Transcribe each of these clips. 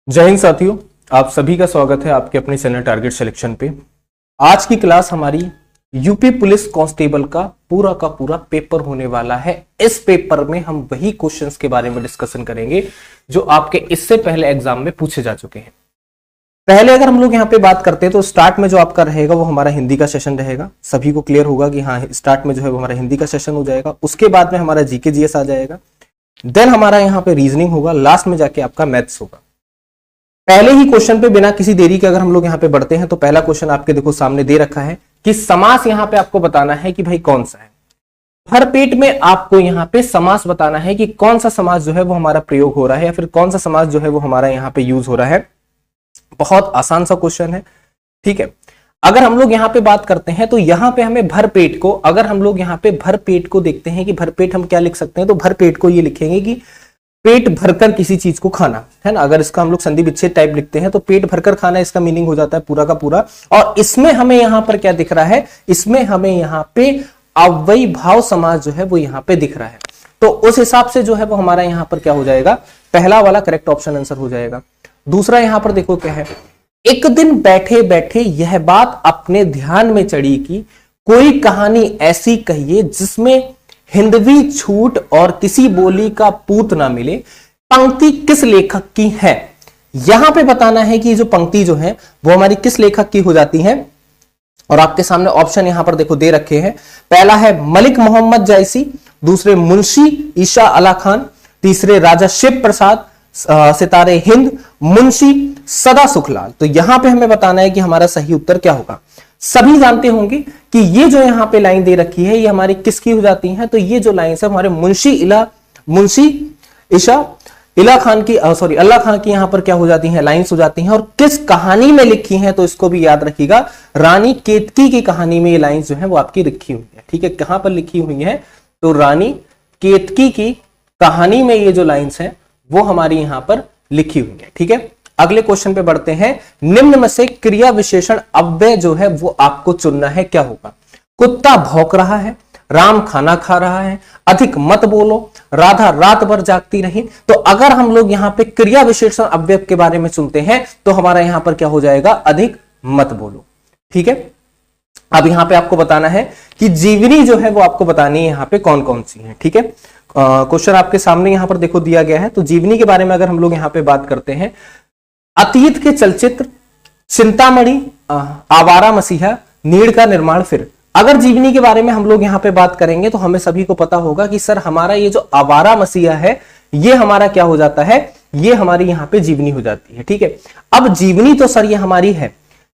जय हिंद साथियों, आप सभी का स्वागत है आपके अपने चैनल टारगेट सिलेक्शन पे। आज की क्लास हमारी यूपी पुलिस कांस्टेबल का पूरा पेपर होने वाला है। इस पेपर में हम वही क्वेश्चंस के बारे में डिस्कशन करेंगे जो आपके इससे पहले एग्जाम में पूछे जा चुके हैं। पहले अगर हम लोग यहाँ पे बात करते हैं तो स्टार्ट में जो आपका रहेगा वो हमारा हिंदी का सेशन रहेगा। सभी को क्लियर होगा कि हाँ, स्टार्ट में जो है वो हमारा हिंदी का सेशन हो जाएगा। उसके बाद में हमारा जीके जीएस आ जाएगा, देन हमारा यहाँ पे रीजनिंग होगा, लास्ट में जाके आपका मैथ्स होगा। पहले ही क्वेश्चन पे बिना किसी देरी के अगर हम लोग यहाँ पे बढ़ते हैं तो पहला क्वेश्चन आपके देखो सामने दे रखा है कि समास यहाँ पे आपको बताना है कि भाई कौन सा है। भरपेट में आपको यहाँ पे समास बताना है कि कौन सा समास जो है वो हमारा प्रयोग हो रहा है या फिर कौन सा समास जो है वो हमारा यहाँ पे यूज हो रहा है। बहुत आसान सा क्वेश्चन है, ठीक है। अगर हम लोग यहाँ पे बात करते हैं तो यहाँ पे हमें भरपेट को, अगर हम लोग यहाँ पे भरपेट को देखते हैं कि भरपेट हम क्या लिख सकते हैं, तो भरपेट को ये लिखेंगे कि पेट भरकर किसी चीज को खाना, है ना। अगर इसका हम लोग संधि विच्छेद टाइप लिखते हैं तो पेट भरकर खाना इसका मीनिंग हो जाता है पूरा का पूरा। और इसमें हमें यहां पर क्या दिख रहा है, इसमें हमें यहां पे अव्ययी भाव समास जो है वो यहां पे दिख रहा है। तो उस हिसाब से जो है वो हमारा यहां पर क्या हो जाएगा, पहला वाला करेक्ट ऑप्शन आंसर हो जाएगा। दूसरा यहां पर देखो क्या है, एक दिन बैठे बैठे यह बात अपने ध्यान में चढ़ी कि कोई कहानी ऐसी कहिए जिसमें हिंदवी छूट और किसी बोली का पूत ना मिले। पंक्ति किस लेखक की है, यहां पे बताना है कि जो पंक्ति जो है वो हमारी किस लेखक की हो जाती है। और आपके सामने ऑप्शन यहां पर देखो दे रखे हैं। पहला है मलिक मोहम्मद जैसी, दूसरे मुंशी ईशा अला खान, तीसरे राजा शिव प्रसाद, सितारे हिंद, मुंशी सदा सुखलाल। तो यहां पे हमें बताना है कि हमारा सही उत्तर क्या होगा। सभी जानते होंगे कि ये जो यहां पे लाइन दे रखी है ये हमारी किसकी हो जाती है, तो ये जो लाइन है हमारे मुंशी ईशा इला खान की, सॉरी अल्लाह खान की यहां पर क्या हो जाती है, लाइंस हो जाती हैं। और किस कहानी में लिखी है तो इसको भी याद रखिएगा, रानी केतकी की कहानी में ये लाइंस जो है वो आपकी लिखी हुई है, ठीक है। कहां पर लिखी हुई है, तो रानी केतकी की कहानी में ये जो लाइंस है वो हमारी यहां पर लिखी हुई है, ठीक है। अगले क्वेश्चन पे बढ़ते हैं। निम्न में से क्रिया विशेषण अव्यय जो है वो आपको चुनना है, क्या होगा। कुत्ता भौंक रहा है, राम खाना खा रहा है, अधिक मत बोलो, राधा रात भर जागती रही। तो अगर हम लोग यहाँ पे क्रिया विशेषण अव्यय के बारे में सुनते हैं तो हमारा यहां पर क्या हो जाएगा, अधिक मत बोलो, ठीक है। अब यहां पे आपको बताना है कि जीवनी जो है वो आपको बतानी है यहाँ पे कौन कौन सी है, ठीक है। क्वेश्चन आपके सामने यहां पर देखो दिया गया है। तो जीवनी के बारे में अगर हम लोग यहाँ पे बात करते हैं, अतीत के चलचित्र, चिंतामणि, आवारा मसीहा, नीड़ का निर्माण। फिर अगर जीवनी के बारे में हम लोग यहां पे बात करेंगे तो हमें सभी को पता होगा कि सर हमारा ये जो आवारा मसीहा है ये हमारा क्या हो जाता है, ये हमारी यहां पे जीवनी हो जाती है, ठीक है। अब जीवनी तो सर ये हमारी है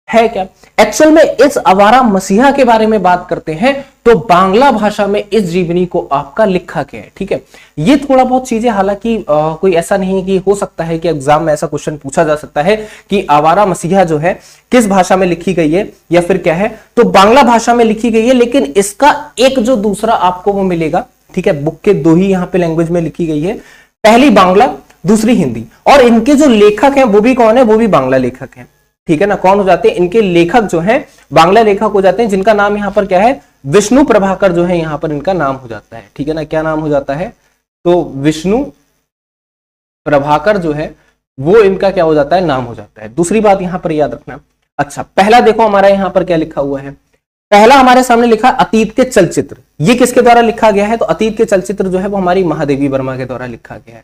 क्या, एक्चुअल में इस आवारा मसीहा के बारे में बात करते हैं तो बांग्ला भाषा में इस जीवनी को आपका लिखा गया है, ठीक है। ये थोड़ा बहुत चीजें, हालांकि कोई ऐसा नहीं है कि हो सकता है कि एग्जाम में ऐसा क्वेश्चन पूछा जा सकता है कि आवारा मसीहा जो है किस भाषा में लिखी गई है या फिर क्या है, तो बांग्ला भाषा में लिखी गई है। लेकिन इसका एक जो दूसरा आपको वो मिलेगा, ठीक है। बुक के दो ही यहाँ पे लैंग्वेज में लिखी गई है, पहली बांग्ला दूसरी हिंदी। और इनके जो लेखक हैं वो भी कौन है, वो भी बांग्ला लेखक है, ठीक है ना। कौन हो जाते हैं इनके लेखक जो हैं, बांग्ला लेखक हो जाते हैं, जिनका नाम यहां पर क्या है, विष्णु प्रभाकर जो है यहां पर इनका नाम हो जाता है, ठीक है ना। क्या नाम हो जाता है, तो विष्णु प्रभाकर जो है वो इनका क्या हो जाता है, नाम हो जाता है। दूसरी बात यहां पर याद रखना। अच्छा, पहला देखो हमारा यहां पर क्या लिखा हुआ है, पहला हमारे सामने लिखा अतीत के चलचित्र। ये किसके द्वारा लिखा गया है, तो अतीत के चलचित्र जो है वो हमारी महादेवी वर्मा के द्वारा लिखा गया है,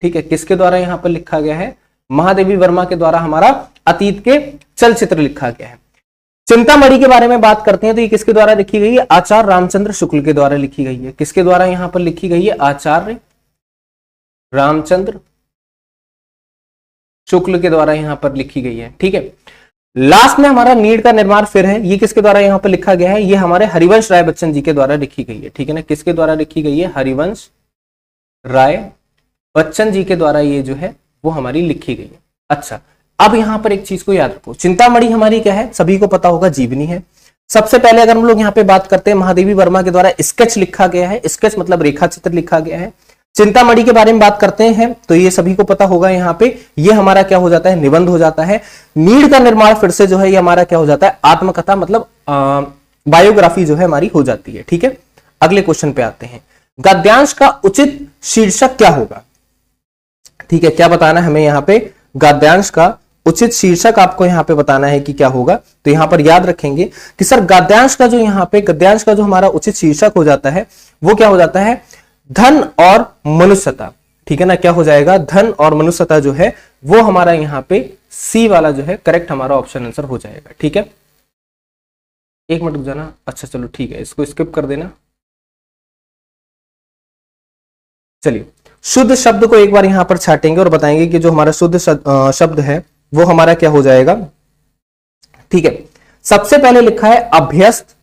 ठीक है। किसके द्वारा यहां पर लिखा गया है, महादेवी वर्मा के द्वारा हमारा अतीत के चलचित्र लिखा गया है। चिंतामणि के बारे में बात करते हैं तो ये किसके द्वारा लिखी गई है, आचार्य रामचंद्र शुक्ल के द्वारा लिखी गई है। किसके द्वारा यहां पर लिखी गई है, आचार्य रामचंद्र शुक्ल के द्वारा यहां पर लिखी गई है, ठीक है। लास्ट में हमारा नीड़ का निर्माण फिर है, ये किसके द्वारा यहां पर लिखा गया है, ये हमारे हरिवंश राय बच्चन जी के द्वारा लिखी गई है, ठीक है ना। किसके द्वारा लिखी गई है, हरिवंश राय बच्चन जी के द्वारा ये जो है वो हमारी लिखी गई है। अच्छा, अब यहां पर एक चीज को याद रखो, चिंतामणि हमारी क्या है, सभी को पता होगा जीवनी है। सबसे पहले अगर हम लोग यहाँ पे बात करते हैं, महादेवी वर्मा के द्वारा स्केच लिखा गया है, स्केच मतलब रेखा चित्र लिखा गया है। चिंतामणि के बारे में बात करते हैं तो ये सभी को पता होगा, यहाँ पे ये हमारा क्या हो जाता है, निबंध हो जाता है। नीड़ का निर्माण फिर से जो है ये हमारा क्या हो जाता है, आत्मकथा मतलब बायोग्राफी जो है हमारी हो जाती है, ठीक है। अगले क्वेश्चन पे आते हैं, गद्यांश का उचित शीर्षक क्या होगा, ठीक है। क्या बताना है हमें यहाँ पे, गद्यांश का उचित शीर्षक आपको यहाँ पे बताना है कि क्या होगा। तो यहाँ पर याद रखेंगे कि सर गद्यांश का जो यहाँ पे गद्यांश का जो हमारा उचित शीर्षक हो जाता है वो क्या हो जाता है, धन और मनुष्यता। ठीक है ना, क्या हो जाएगा, धन और मनुष्यता जो है वो हमारा यहाँ पे सी वाला जो है करेक्ट हमारा ऑप्शन आंसर हो जाएगा। ठीक है, एक मिनट रुक जाना। अच्छा चलो ठीक है, इसको स्किप कर देना। चलिए शुद्ध शब्द को एक बार यहां पर छाटेंगे और बताएंगे कि जो हमारा शुद्ध शब्द है वो हमारा क्या हो जाएगा। ठीक है, सबसे पहले लिखा है अभ्यस्त,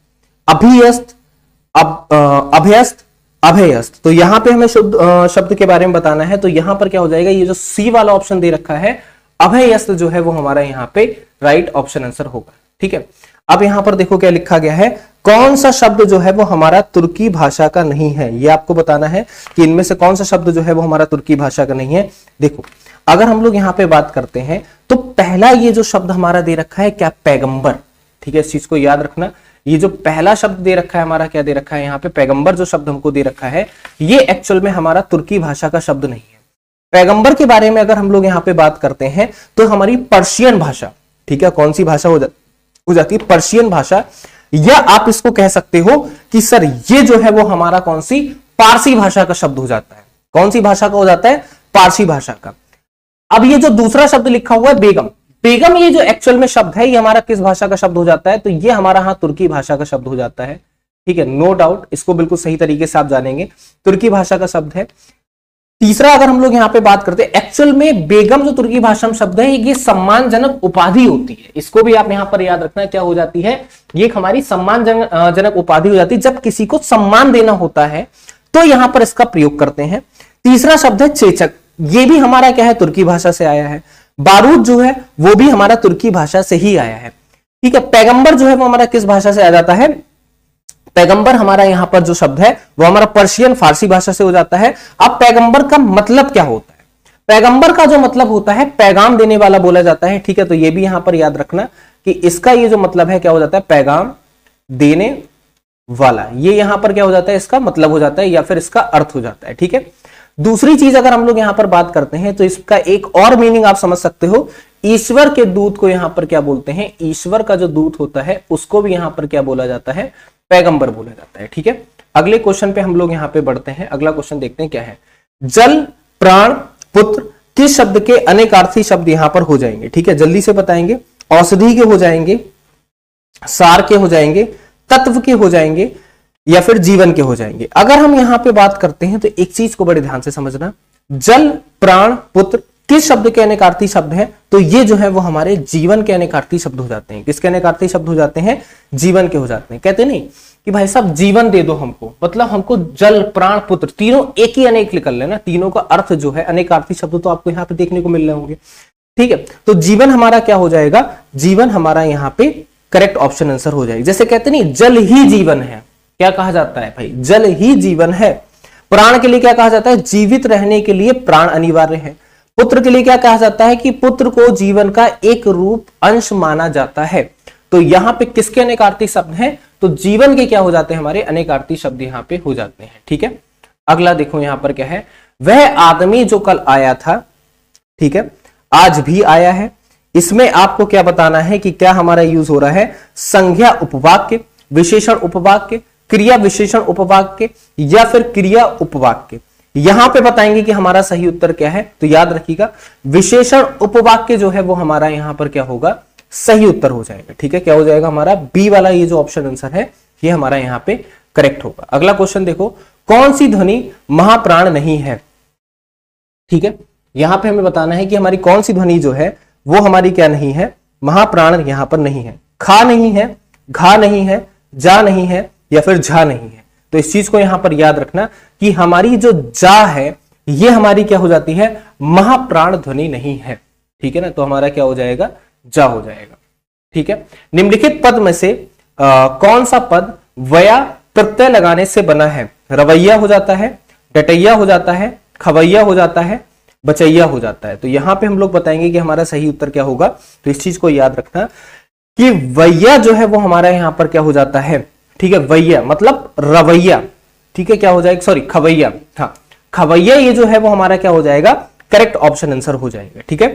अभियस्त, अभ्यस्त, अभयस्त। तो यहां पे हमें शुद्ध शब्द के बारे में बताना है। तो यहां पर क्या हो जाएगा, ये जो सी वाला ऑप्शन दे रखा है अभयस्त जो है वो हमारा यहां पे राइट ऑप्शन आंसर होगा। ठीक है, अब यहां पर देखो क्या लिखा गया है, कौन सा शब्द जो है वो हमारा तुर्की भाषा का नहीं है। ये आपको बताना है कि इनमें से कौन सा शब्द जो है वो हमारा तुर्की भाषा का नहीं है। देखो अगर हम लोग यहां पे बात करते हैं तो पहला ये जो शब्द हमारा दे रखा है क्या, पैगंबर। ठीक है, इस चीज को याद रखना, ये जो पहला शब्द दे रखा है हमारा क्या दे रखा है यहाँ पे, पैगंबर जो शब्द हमको दे रखा है ये एक्चुअल में हमारा तुर्की भाषा का शब्द नहीं है। पैगंबर के बारे में अगर हम लोग यहाँ पे बात करते हैं तो हमारी पर्शियन भाषा, ठीक है, कौन सी भाषा हो जाती है, पर्शियन भाषा, या आप इसको कह सकते हो कि सर ये जो है वो हमारा कौन सी, पारसी भाषा का शब्द हो जाता है। कौन सी भाषा का हो जाता है, पारसी भाषा का। अब ये जो दूसरा शब्द लिखा हुआ है बेगम, बेगम ये जो एक्चुअल में शब्द है ये हमारा किस भाषा का शब्द हो जाता है, तो ये हमारा हाँ तुर्की भाषा का शब्द हो जाता है। ठीक है, नो डाउट, इसको बिल्कुल सही तरीके से आप जानेंगे, तुर्की भाषा का शब्द है। तीसरा अगर हम लोग यहाँ पे बात करते हैं, एक्चुअल में बेगम जो तुर्की भाषा में शब्द है ये सम्मानजनक उपाधि होती है। इसको भी आप यहाँ पर याद रखना, क्या हो जाती है, ये हमारी सम्मानजनक उपाधि हो जाती है। जब किसी को सम्मान देना होता है तो यहाँ पर इसका प्रयोग करते हैं। तीसरा शब्द है चेचक, ये भी हमारा क्या है, तुर्की भाषा से आया है। बारूद जो है वो भी हमारा तुर्की भाषा से ही आया है। ठीक है, पैगंबर जो है वो हमारा किस भाषा से आ जाता है, पैगंबर हमारा यहां पर जो शब्द है वो हमारा पर्शियन फारसी भाषा से हो जाता है। अब पैगंबर का मतलब क्या होता है, पैगंबर का जो मतलब होता है पैगाम देने वाला बोला जाता है। ठीक है, तो ये भी यहां पर याद रखना कि इसका ये जो मतलब है क्या हो जाता है, पैगाम देने वाला, ये यहां पर क्या हो जाता है, इसका मतलब हो जाता है या फिर इसका अर्थ हो जाता है। ठीक है, दूसरी चीज अगर हम लोग यहां पर बात करते हैं तो इसका एक और मीनिंग आप समझ सकते हो, ईश्वर के दूत को यहां पर क्या बोलते हैं, ईश्वर का जो दूत होता है उसको भी यहां पर क्या बोला जाता है, पैगंबर बोला जाता है। ठीक है, अगले क्वेश्चन पे हम लोग यहां पे बढ़ते हैं। अगला क्वेश्चन देखते हैं क्या है, जल, प्राण, पुत्र किस शब्द के अनेकार्थी शब्द यहां पर हो जाएंगे। ठीक है, जल्दी से बताएंगे, औषधि के हो जाएंगे, सार के हो जाएंगे, तत्व के हो जाएंगे या फिर जीवन के हो जाएंगे। अगर हम यहां पे बात करते हैं तो एक चीज को बड़े ध्यान से समझना, जल, प्राण, पुत्र किस शब्द के अनेकार्थी शब्द हैं, तो ये जो है वो हमारे जीवन के अनेकार्थी शब्द हो जाते हैं। किसके अनेकार्थी शब्द हो जाते हैं, जीवन के हो जाते हैं। कहते नहीं कि भाई साहब जीवन दे दो हमको, मतलब हमको जल, प्राण, पुत्र तीनों एक ही अनेक निकल लेना, तीनों का अर्थ जो है अनेकार्थी शब्द तो आपको यहाँ पे देखने को मिल रहे होंगे। ठीक है, तो जीवन हमारा क्या हो जाएगा, जीवन हमारा यहाँ पे करेक्ट ऑप्शन आंसर हो जाएगा। जैसे कहते नहीं जल ही जीवन है, क्या कहा जाता है भाई, जल ही जीवन है। प्राण के लिए क्या कहा जाता है, जीवित रहने के लिए प्राण अनिवार्य है। पुत्र के लिए क्या कहा जाता है कि पुत्र को जीवन का एक रूप अंश माना जाता है। तो यहां पे किसके अनेकार्थी शब्द हैं, तो जीवन के क्या हो जाते हैं, हमारे अनेकार्थी शब्द यहां पे हो जाते हैं। ठीक है, अगला देखो यहां पर क्या है, वह आदमी जो कल आया था, ठीक है, आज भी आया है। इसमें आपको क्या बताना है कि क्या हमारा यूज हो रहा है, संज्ञा उपवाक्य, विशेषण उपवाक्य, क्रिया विशेषण उपवाक्य या फिर क्रिया उपवाक्य। यहां पे बताएंगे कि हमारा सही उत्तर क्या है। तो याद रखिएगा विशेषण उपवाक्य जो है वो हमारा यहां पर क्या होगा, सही उत्तर हो जाएगा। ठीक है, क्या हो जाएगा हमारा बी वाला ये जो ऑप्शन आंसर है ये हमारा यहां पे करेक्ट होगा। अगला क्वेश्चन देखो, कौन सी ध्वनि महाप्राण नहीं है। ठीक है, यहां पे हमें बताना है कि हमारी कौन सी ध्वनि जो है वो हमारी क्या नहीं है, महाप्राण यहां पर नहीं है। खा नहीं है, घा नहीं है, जा नहीं है या फिर झा नहीं है। तो इस चीज को यहां पर याद रखना कि हमारी जो जा है ये हमारी क्या हो जाती है, महाप्राण ध्वनि नहीं है। ठीक है ना, तो हमारा क्या हो जाएगा, जा हो जाएगा। ठीक है, निम्नलिखित पद में से कौन सा पद वया प्रत्यय लगाने से बना है, रवैया हो जाता है, डटैया हो जाता है, खवैया हो जाता है, बचैया हो जाता है। तो यहां पे हम लोग बताएंगे कि हमारा सही उत्तर क्या होगा। तो इस चीज को याद रखना कि वैया जो है वो हमारा यहां पर क्या हो जाता है, ठीक है, वैया मतलब रवैया। ठीक है, क्या हो जाएगा, सॉरी खवैया, हाँ खवैया ये जो है वो हमारा क्या हो जाएगा, करेक्ट ऑप्शन आंसर हो जाएगा। ठीक है,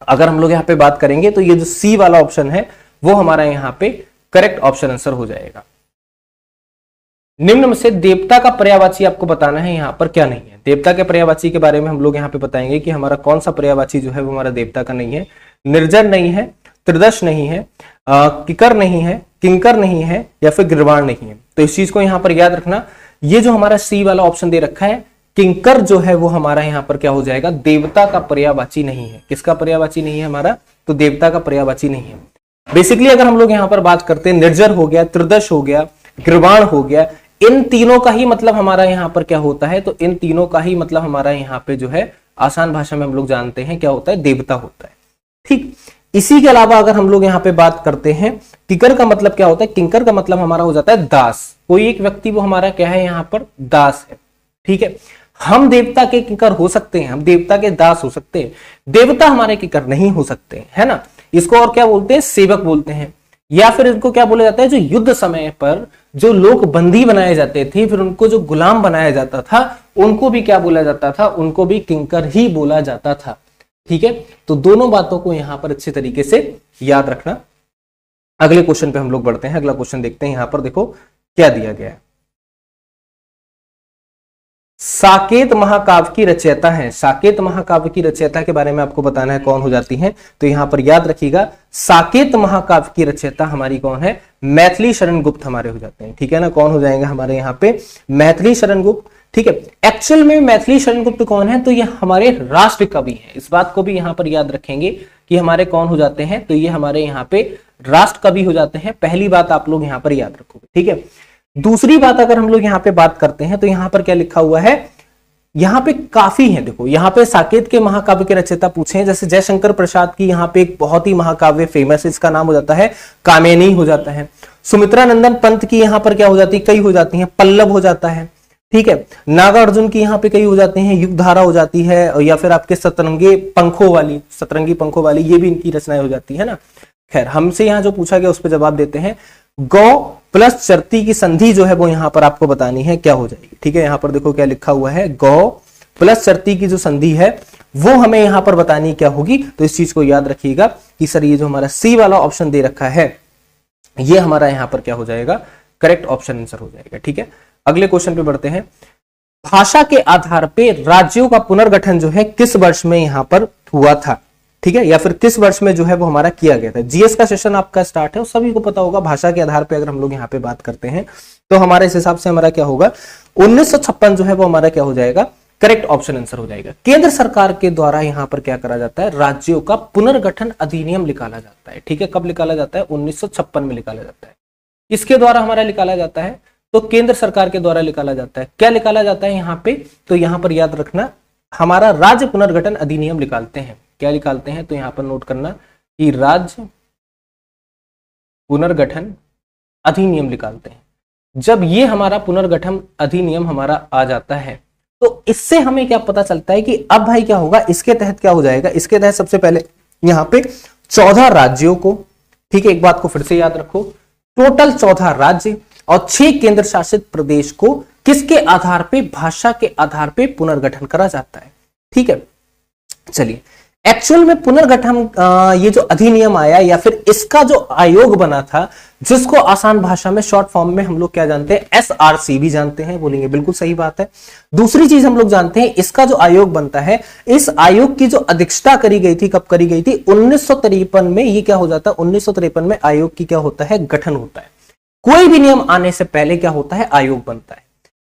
अगर हम लोग यहाँ पे बात करेंगे तो ये जो सी वाला ऑप्शन है वो हमारा यहाँ पे करेक्ट ऑप्शन आंसर हो जाएगा। निम्न में से देवता का पर्यायवाची आपको बताना है यहाँ पर क्या नहीं है। देवता के पर्यायवाची के बारे में हम लोग यहाँ पे बताएंगे कि हमारा कौन सा पर्यायवाची जो है वो हमारा देवता का नहीं है। निर्जर नहीं है, त्रिदश नहीं है, किकर नहीं है, किंकर नहीं है या फिर गिरवाण नहीं है। तो इस चीज को यहाँ पर याद रखना, ये जो हमारा सी वाला ऑप्शन दे रखा है किंकर जो है वो हमारा यहाँ पर क्या हो जाएगा, देवता का पर्यायवाची नहीं है। किसका पर्यायवाची नहीं है हमारा, तो देवता का पर्यायवाची नहीं है। बेसिकली अगर हम लोग यहाँ पर बात करते हैं, निर्जर हो गया, त्रिदश हो गया, गिरवाण हो गया, इन तीनों का ही मतलब हमारा यहाँ पर क्या होता है, तो इन तीनों का ही मतलब हमारा यहाँ पे जो है आसान भाषा में हम लोग जानते हैं क्या होता है, देवता होता है। ठीक, इसी के अलावा अगर हम लोग यहाँ पे बात करते हैं किकर का मतलब क्या होता है, किंकर का मतलब हमारा हो जाता है दास। कोई एक व्यक्ति वो हमारा क्या है यहाँ पर, दास है। ठीक है, हम देवता के किंकर हो सकते हैं, हम देवता के दास हो सकते हैं, देवता हमारे किंकर नहीं हो सकते, है ना। इसको और क्या बोलते हैं, सेवक बोलते हैं, या फिर इनको क्या बोला जाता है, जो युद्ध समय पर जो लोग बंदी बनाए जाते थे, फिर उनको जो गुलाम बनाया जाता था, उनको भी क्या बोला जाता था, उनको भी किंकर ही बोला जाता था। ठीक है, तो दोनों बातों को यहां पर अच्छे तरीके से याद रखना। अगले क्वेश्चन पे हम लोग बढ़ते हैं। अगला क्वेश्चन देखते हैं, यहां पर देखो क्या दिया गया है। साकेत महाकाव्य की रचयिता है, साकेत महाकाव्य की रचयिता के बारे में आपको बताना है कौन हो जाती है। तो यहां पर याद रखिएगा, साकेत महाकाव्य की रचयिता हमारी कौन है, मैथिली शरण गुप्त हमारे हो जाते हैं। ठीक है ना, कौन हो जाएंगे हमारे यहाँ पे, मैथिली शरण गुप्त। ठीक है, एक्चुअल में मैथिली शरण गुप्त कौन है, तो ये हमारे राष्ट्र कवि हैं। इस बात को भी यहाँ पर याद रखेंगे कि हमारे कौन हो जाते हैं, तो ये हमारे यहाँ पे राष्ट्र कवि हो जाते हैं। पहली बात आप लोग यहाँ पर याद रखोगे। ठीक है, दूसरी बात अगर हम लोग यहाँ पे बात करते हैं तो यहाँ पर क्या लिखा हुआ है, यहाँ पे काफी है। देखो यहाँ पे साकेत के महाकाव्य के रचयिता पूछे हैं, जैसे जयशंकर प्रसाद की यहाँ पे एक बहुत ही महाकाव्य फेमस है, इसका नाम हो जाता है कामेनी हो जाता है। सुमित्रा नंदन पंत की यहाँ पर क्या हो जाती है, कई हो जाती है, पल्लव हो जाता है। ठीक है, नागार्जुन की यहाँ पे कई हो जाते हैं, युगधारा हो जाती है, या फिर आपके सतरंगी पंखों वाली ये भी इनकी रचनाएं हो जाती है ना। खैर, हमसे यहाँ जो पूछा गया उस पर जवाब देते हैं। गौ प्लस चरती की संधि जो है वो यहाँ पर आपको बतानी है क्या हो जाएगी। ठीक है, यहाँ पर देखो क्या लिखा हुआ है, गौ प्लस चरती की जो संधि है वो हमें यहाँ पर बतानी क्या होगी। तो इस चीज को याद रखिएगा कि सर ये जो हमारा सी वाला ऑप्शन दे रखा है ये हमारा यहाँ पर क्या हो जाएगा, करेक्ट ऑप्शन आंसर हो जाएगा। ठीक है, अगले क्वेश्चन पे बढ़ते हैं। भाषा के आधार पे राज्यों का पुनर्गठन जो है किस वर्ष में यहाँ पर हुआ था। ठीक है, या फिर किस वर्ष में जो है वो हमारा किया गया था। जीएस का सेशन आपका स्टार्ट है, सभी को पता होगा। भाषा के आधार पे अगर हम लोग यहाँ पे बात करते हैं तो हमारे इस हिसाब से हमारा क्या होगा, 1956 जो है वो हमारा क्या हो जाएगा, करेक्ट ऑप्शन आंसर हो जाएगा। केंद्र सरकार के द्वारा यहाँ पर क्या करा जाता है, राज्यों का पुनर्गठन अधिनियम निकाला जाता है। ठीक है, कब निकाला जाता है, 1956 में निकाला जाता है। इसके द्वारा हमारा निकाला जाता है, तो केंद्र सरकार के द्वारा निकाला जाता है। क्या निकाला जाता है यहाँ पे, तो यहाँ पर याद रखना, हमारा राज्य पुनर्गठन अधिनियम निकालते हैं। क्या निकालते हैं, तो यहां पर नोट करना कि राज्य पुनर्गठन अधिनियम निकालते हैं। जब ये हमारा पुनर्गठन अधिनियम हमारा आ जाता है तो इससे हमें क्या पता चलता है कि अब भाई क्या होगा, इसके तहत क्या हो जाएगा, इसके तहत सबसे पहले यहां पे 14 राज्यों को, ठीक है, एक बात को फिर से याद रखो, टोटल 14 राज्य और 6 केंद्र शासित प्रदेश को किसके आधार पे, भाषा के आधार पे पुनर्गठन करा जाता है। ठीक है, चलिए एक्चुअल में पुनर्गठन ये जो अधिनियम आया या फिर इसका जो आयोग बना था, जिसको आसान भाषा में शॉर्ट फॉर्म में हम लोग क्या जानते हैं, एसआरसी भी जानते हैं, बोलेंगे बिल्कुल सही बात है। दूसरी चीज हम लोग जानते हैं, इसका जो आयोग बनता है, इस आयोग की जो अध्यक्षता करी गई थी, कब करी गई थी, 1953 में। ये क्या हो जाता है, 1953 में आयोग की क्या होता है, गठन होता है। कोई भी नियम आने से पहले क्या होता है, आयोग बनता है।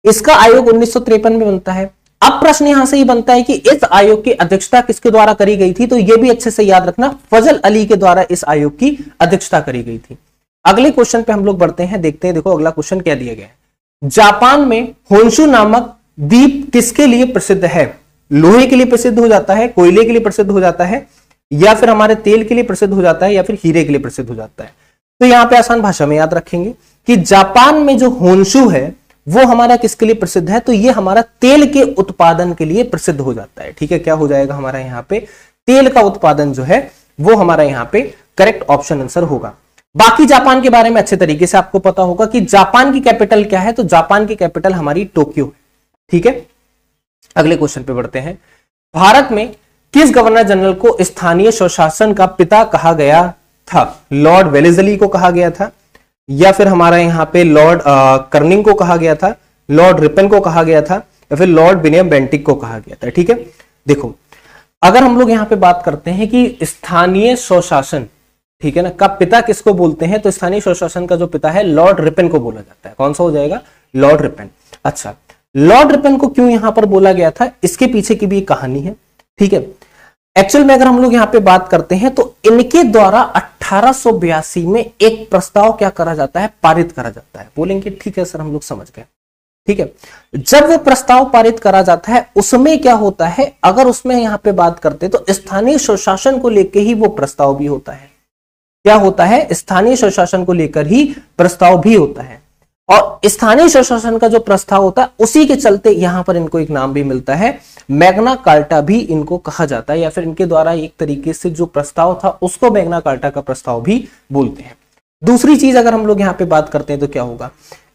इसका आयोग 1953 में बनता है। अब प्रश्न यहां से ही बनता है कि इस आयोग की अध्यक्षता किसके द्वारा करी गई थी, तो यह भी अच्छे से याद रखना, फजल अली के द्वारा इस आयोग की अध्यक्षता करी गई थी। अगले क्वेश्चन पे हम लोग बढ़ते हैं, देखते हैं। देखो अगला क्वेश्चन क्या दिया गया है। जापान में होन्शु नामक द्वीप किसके लिए प्रसिद्ध है? लोहे के लिए प्रसिद्ध हो जाता है, कोयले के लिए प्रसिद्ध हो जाता है, या फिर हमारे तेल के लिए प्रसिद्ध हो जाता है, या फिर हीरे के लिए प्रसिद्ध हो जाता है। तो यहां पे आसान भाषा में याद रखेंगे कि जापान में जो होन्शु है वो हमारा किसके लिए प्रसिद्ध है, तो ये हमारा तेल के उत्पादन के लिए प्रसिद्ध हो जाता है। ठीक है, क्या हो जाएगा हमारा यहाँ पे, तेल का उत्पादन जो है वो हमारा यहाँ पे करेक्ट ऑप्शन आंसर होगा। बाकी जापान के बारे में अच्छे तरीके से आपको पता होगा कि जापान की कैपिटल क्या है, तो जापान की कैपिटल हमारी टोक्यो है। ठीक है, अगले क्वेश्चन पे बढ़ते हैं। भारत में किस गवर्नर जनरल को स्थानीय स्वशासन का पिता कहा गया था? लॉर्ड वेलेस्ली को कहा गया था, या फिर हमारा यहां पे लॉर्ड कर्निंग को कहा गया था, लॉर्ड रिपन को कहा गया था, या फिर लॉर्ड विलियम बेंटिक को कहा गया था। ठीक है, देखो अगर हम लोग यहां पे बात करते हैं कि स्थानीय स्वशासन, ठीक है ना, का पिता किसको बोलते हैं, तो स्थानीय स्वशासन का जो पिता है लॉर्ड रिपन को बोला जाता है। कौन सा हो जाएगा? Lord Ripon. अच्छा, लॉर्ड रिपन को क्यों यहां पर बोला गया था, इसके पीछे की भी कहानी है। ठीक है, एक्चुअल में अगर हम लोग यहां पे बात करते हैं तो इनके द्वारा 1882 में एक प्रस्ताव क्या करा जाता है, पारित करा जाता है। बोलेंगे ठीक है सर, हम लोग समझ गए। ठीक है, जब वो प्रस्ताव पारित करा जाता है उसमें क्या होता है, अगर उसमें यहां पे बात करते हैं तो स्थानीय स्वशासन को लेकर ही वो प्रस्ताव भी होता है। क्या होता है? स्थानीय स्वशासन को लेकर ही प्रस्ताव भी होता है, और स्थानीय स्वशासन का जो प्रस्ताव होता है उसी के चलते यहां पर इनको एक नाम भी मिलता है, मैग्ना कार्टा भी इनको कहा जाता है, या फिर इनके द्वारा एक तरीके से जो प्रस्ताव था उसको मैग्ना कार्टा का प्रस्ताव भी बोलते हैं। दूसरी चीज अगर हम लोग यहां पे बात करते हैं तो क्या होगा,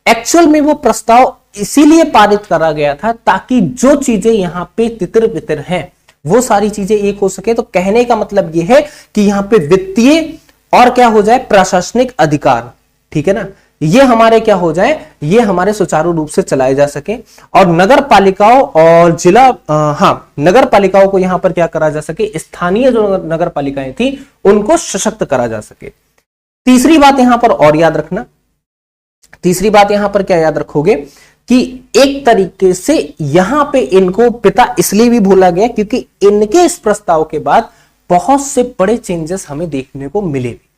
एक्चुअल में वो प्रस्ताव इसीलिए पारित करा गया था ताकि जो चीजें यहां पे तितर बितर हैं वो सारी चीजें एक हो सके। तो कहने का मतलब यह है कि यहां पे वित्तीय और क्या हो जाए, प्रशासनिक अधिकार, ठीक है ना, ये हमारे क्या हो जाए, ये हमारे सुचारू रूप से चलाए जा सके, और नगर पालिकाओं और जिला नगर पालिकाओं को यहां पर क्या करा जा सके, स्थानीय जो नगर पालिकाएं थी उनको सशक्त करा जा सके। तीसरी बात यहां पर और याद रखना, तीसरी बात यहां पर क्या याद रखोगे कि एक तरीके से यहां पे इनको पिता इसलिए भी भूला गया क्योंकि इनके इस प्रस्ताव के बाद बहुत से बड़े चेंजेस हमें देखने को मिले भी।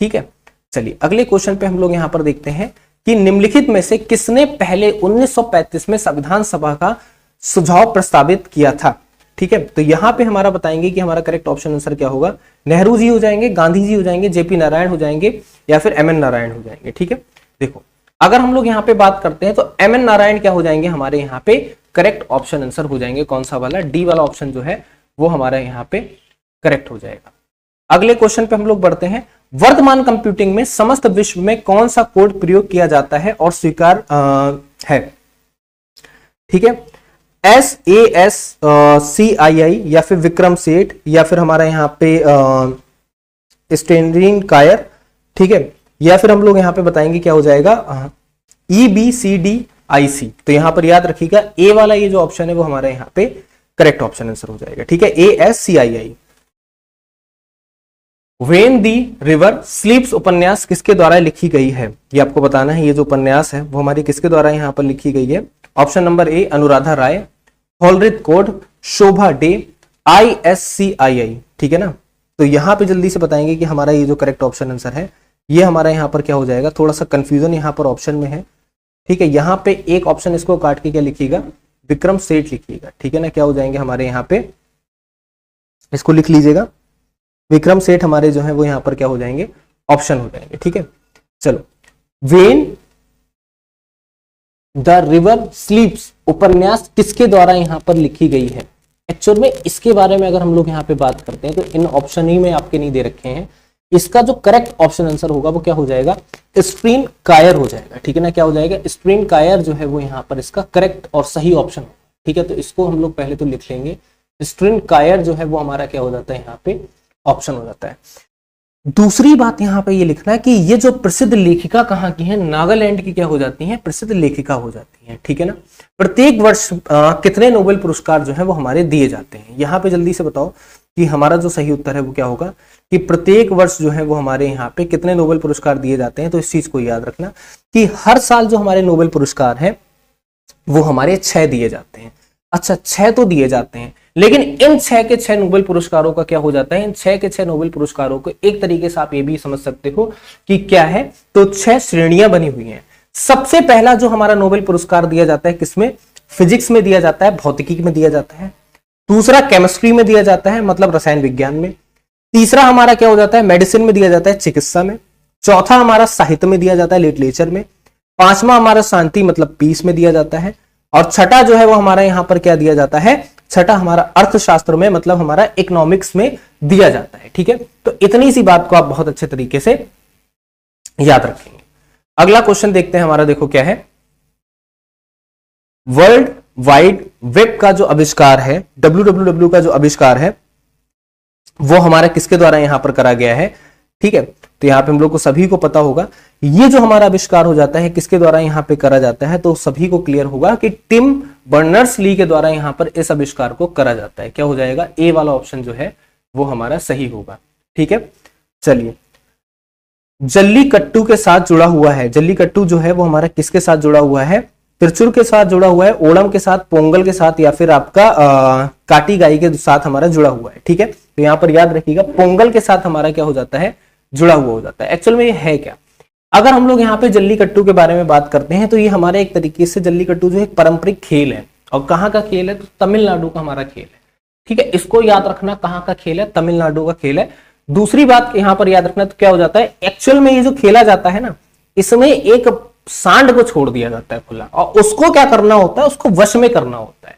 ठीक है, चलिए अगले क्वेश्चन पे हम लोग यहां पर देखते हैं कि निम्नलिखित में से किसने पहले 1935 में संविधान सभा का सुझाव प्रस्तावित किया था। ठीक है, तो यहां पे हमारा बताएंगे कि हमारा करेक्ट ऑप्शन आंसर क्या होगा, नेहरू जी हो जाएंगे, गांधी जी हो जाएंगे, जेपी नारायण हो जाएंगे, या फिर एम एन नारायण हो जाएंगे। ठीक है, देखो अगर हम लोग यहां पे बात करते हैं तो एम एन नारायण क्या हो जाएंगे, हमारे यहां पे करेक्ट ऑप्शन आंसर हो जाएंगे। कौन सा वाला, डी वाला ऑप्शन जो है वो हमारा यहां पे करेक्ट हो जाएगा। अगले क्वेश्चन पे हम लोग बढ़ते हैं, वर्तमान कंप्यूटिंग में समस्त विश्व में कौन सा कोड प्रयोग किया जाता है और स्वीकार है। ठीक है, SASCII या फिर विक्रम सेठ या फिर हमारा यहाँ पे स्टेनरिन कायर। ठीक है, या फिर हम लोग यहाँ पे बताएंगे क्या हो जाएगा, EBCDIC। तो यहां पर याद रखिएगा ए वाला ये जो ऑप्शन है वो हमारे यहाँ पे करेक्ट ऑप्शन आंसर हो जाएगा। ठीक है, ASCII। व्हेन दी रिवर स्लीप्स उपन्यास किसके द्वारा लिखी गई है, ये आपको बताना है। ये जो उपन्यास है वो हमारी किसके द्वारा यहां पर लिखी गई है। Option number A Anuradha Rai, Hollerith code, Shobha De, ISCII। ठीक है ना, तो यहां पे जल्दी से बताएंगे कि हमारा ये जो करेक्ट ऑप्शन आंसर है ये हमारा यहां पर क्या हो जाएगा। थोड़ा सा कंफ्यूजन यहां पर ऑप्शन में है। ठीक है, यहां पे एक ऑप्शन इसको काट के क्या लिखिएगा, विक्रम सेठ लिखिएगा। ठीक है ना, क्या हो जाएंगे हमारे यहाँ पे, इसको लिख लीजिएगा, विक्रम सेठ हमारे जो है वो यहां पर क्या हो जाएंगे, ऑप्शन हो जाएंगे। ठीक है, चलो, वेन द रिवर स्लीप्स उपन्यास किसके द्वारा यहां पर लिखी गई है। एक्चुअल में इसके बारे में अगर हम लोग यहां पे बात करते हैं तो इन ऑप्शन ही में आपके नहीं दे रखे हैं। इसका जो करेक्ट ऑप्शन आंसर होगा वो क्या हो जाएगा, स्ट्रीन कायर हो जाएगा। ठीक है ना, क्या हो जाएगा, स्ट्रीन कायर जो है वो यहाँ पर इसका करेक्ट और सही ऑप्शन होगा। ठीक है, तो इसको हम लोग पहले तो लिख लेंगे, स्ट्रीन कायर जो है वो हमारा क्या हो जाता है, यहाँ पे ऑप्शन हो जाता है। दूसरी बात यहाँ पे ये लिखना है कि ये जो प्रसिद्ध लेखिका कहाँ की है, नागालैंड की क्या हो जाती है, प्रसिद्ध लेखिका हो जाती है। ठीक है ना, प्रत्येक वर्ष कितने नोबेल पुरस्कार जो है वो हमारे दिए जाते हैं। यहाँ पे जल्दी से बताओ कि हमारा जो सही उत्तर है वो क्या होगा कि प्रत्येक वर्ष जो है वो हमारे यहाँ पे कितने नोबेल पुरस्कार दिए जाते हैं। तो इस चीज को याद रखना कि हर साल जो हमारे नोबेल पुरस्कार है वो हमारे 6 दिए जाते हैं। अच्छा, 6 तो दिए जाते हैं, लेकिन इन 6 के 6 नोबेल पुरस्कारों का क्या हो जाता है, इन 6 के 6 नोबेल पुरस्कारों को एक तरीके से आप ये भी समझ सकते हो कि क्या है, तो 6 श्रेणियां बनी हुई हैं। सबसे पहला जो हमारा नोबेल पुरस्कार दिया जाता है किसमें, फिजिक्स में दिया जाता है, भौतिकी में दिया जाता है। दूसरा केमिस्ट्री में दिया जाता है, मतलब रसायन विज्ञान में। तीसरा हमारा क्या हो जाता है, मेडिसिन में दिया जाता है, चिकित्सा में। चौथा हमारा साहित्य में दिया जाता है, लिटरेचर में। पांचवा हमारा शांति मतलब पीस में दिया जाता है। और छठा जो है वो हमारा यहां पर क्या दिया जाता है, छठा हमारा अर्थशास्त्र में मतलब हमारा इकोनॉमिक्स में दिया जाता है। ठीक है, तो इतनी सी बात को आप बहुत अच्छे तरीके से याद रखेंगे। अगला क्वेश्चन देखते हैं हमारा, देखो क्या है, वर्ल्ड वाइड वेब का जो आविष्कार है, WWW का जो आविष्कार है वो हमारा किसके द्वारा यहां पर करा गया है। ठीक है, तो यहाँ पे हम लोग को सभी को पता होगा ये जो हमारा आविष्कार हो जाता है किसके द्वारा यहाँ पे करा जाता है, तो सभी को क्लियर होगा कि टिम बर्नर्स ली के द्वारा यहाँ पर इस आविष्कार को करा जाता है। क्या हो जाएगा, ए वाला ऑप्शन जो है वो हमारा सही होगा। ठीक है, चलिए जल्लीकट्टू के साथ जुड़ा हुआ है, जल्लीकट्टू जो है वो हमारा किसके साथ जुड़ा हुआ है, त्रिचुर के साथ जुड़ा हुआ है, ओणम के साथ, पोंगल के साथ, या फिर आपका काटी गाई के साथ हमारा जुड़ा हुआ है। ठीक है, तो यहाँ पर याद रखिएगा पोंगल के साथ हमारा क्या हो जाता है, जुड़ा हुआ हो जाता है। एक्चुअल में ये है क्या, अगर हम लोग यहाँ पे जल्लीकट्टू के बारे में बात करते हैं तो ये हमारे एक तरीके से जल्लीकट्टू जो एक पारंपरिक खेल है, और कहाँ का खेल है, तो तमिलनाडु का हमारा खेल है। ठीक है, इसको याद रखना, कहाँ का खेल है, तमिलनाडु का खेल है। दूसरी बात यहाँ पर याद रखना, तो क्या हो जाता है, एक्चुअल में ये जो खेला जाता है ना, इसमें एक सांड को छोड़ दिया जाता है खुला, और उसको क्या करना होता है, उसको वश में करना होता है।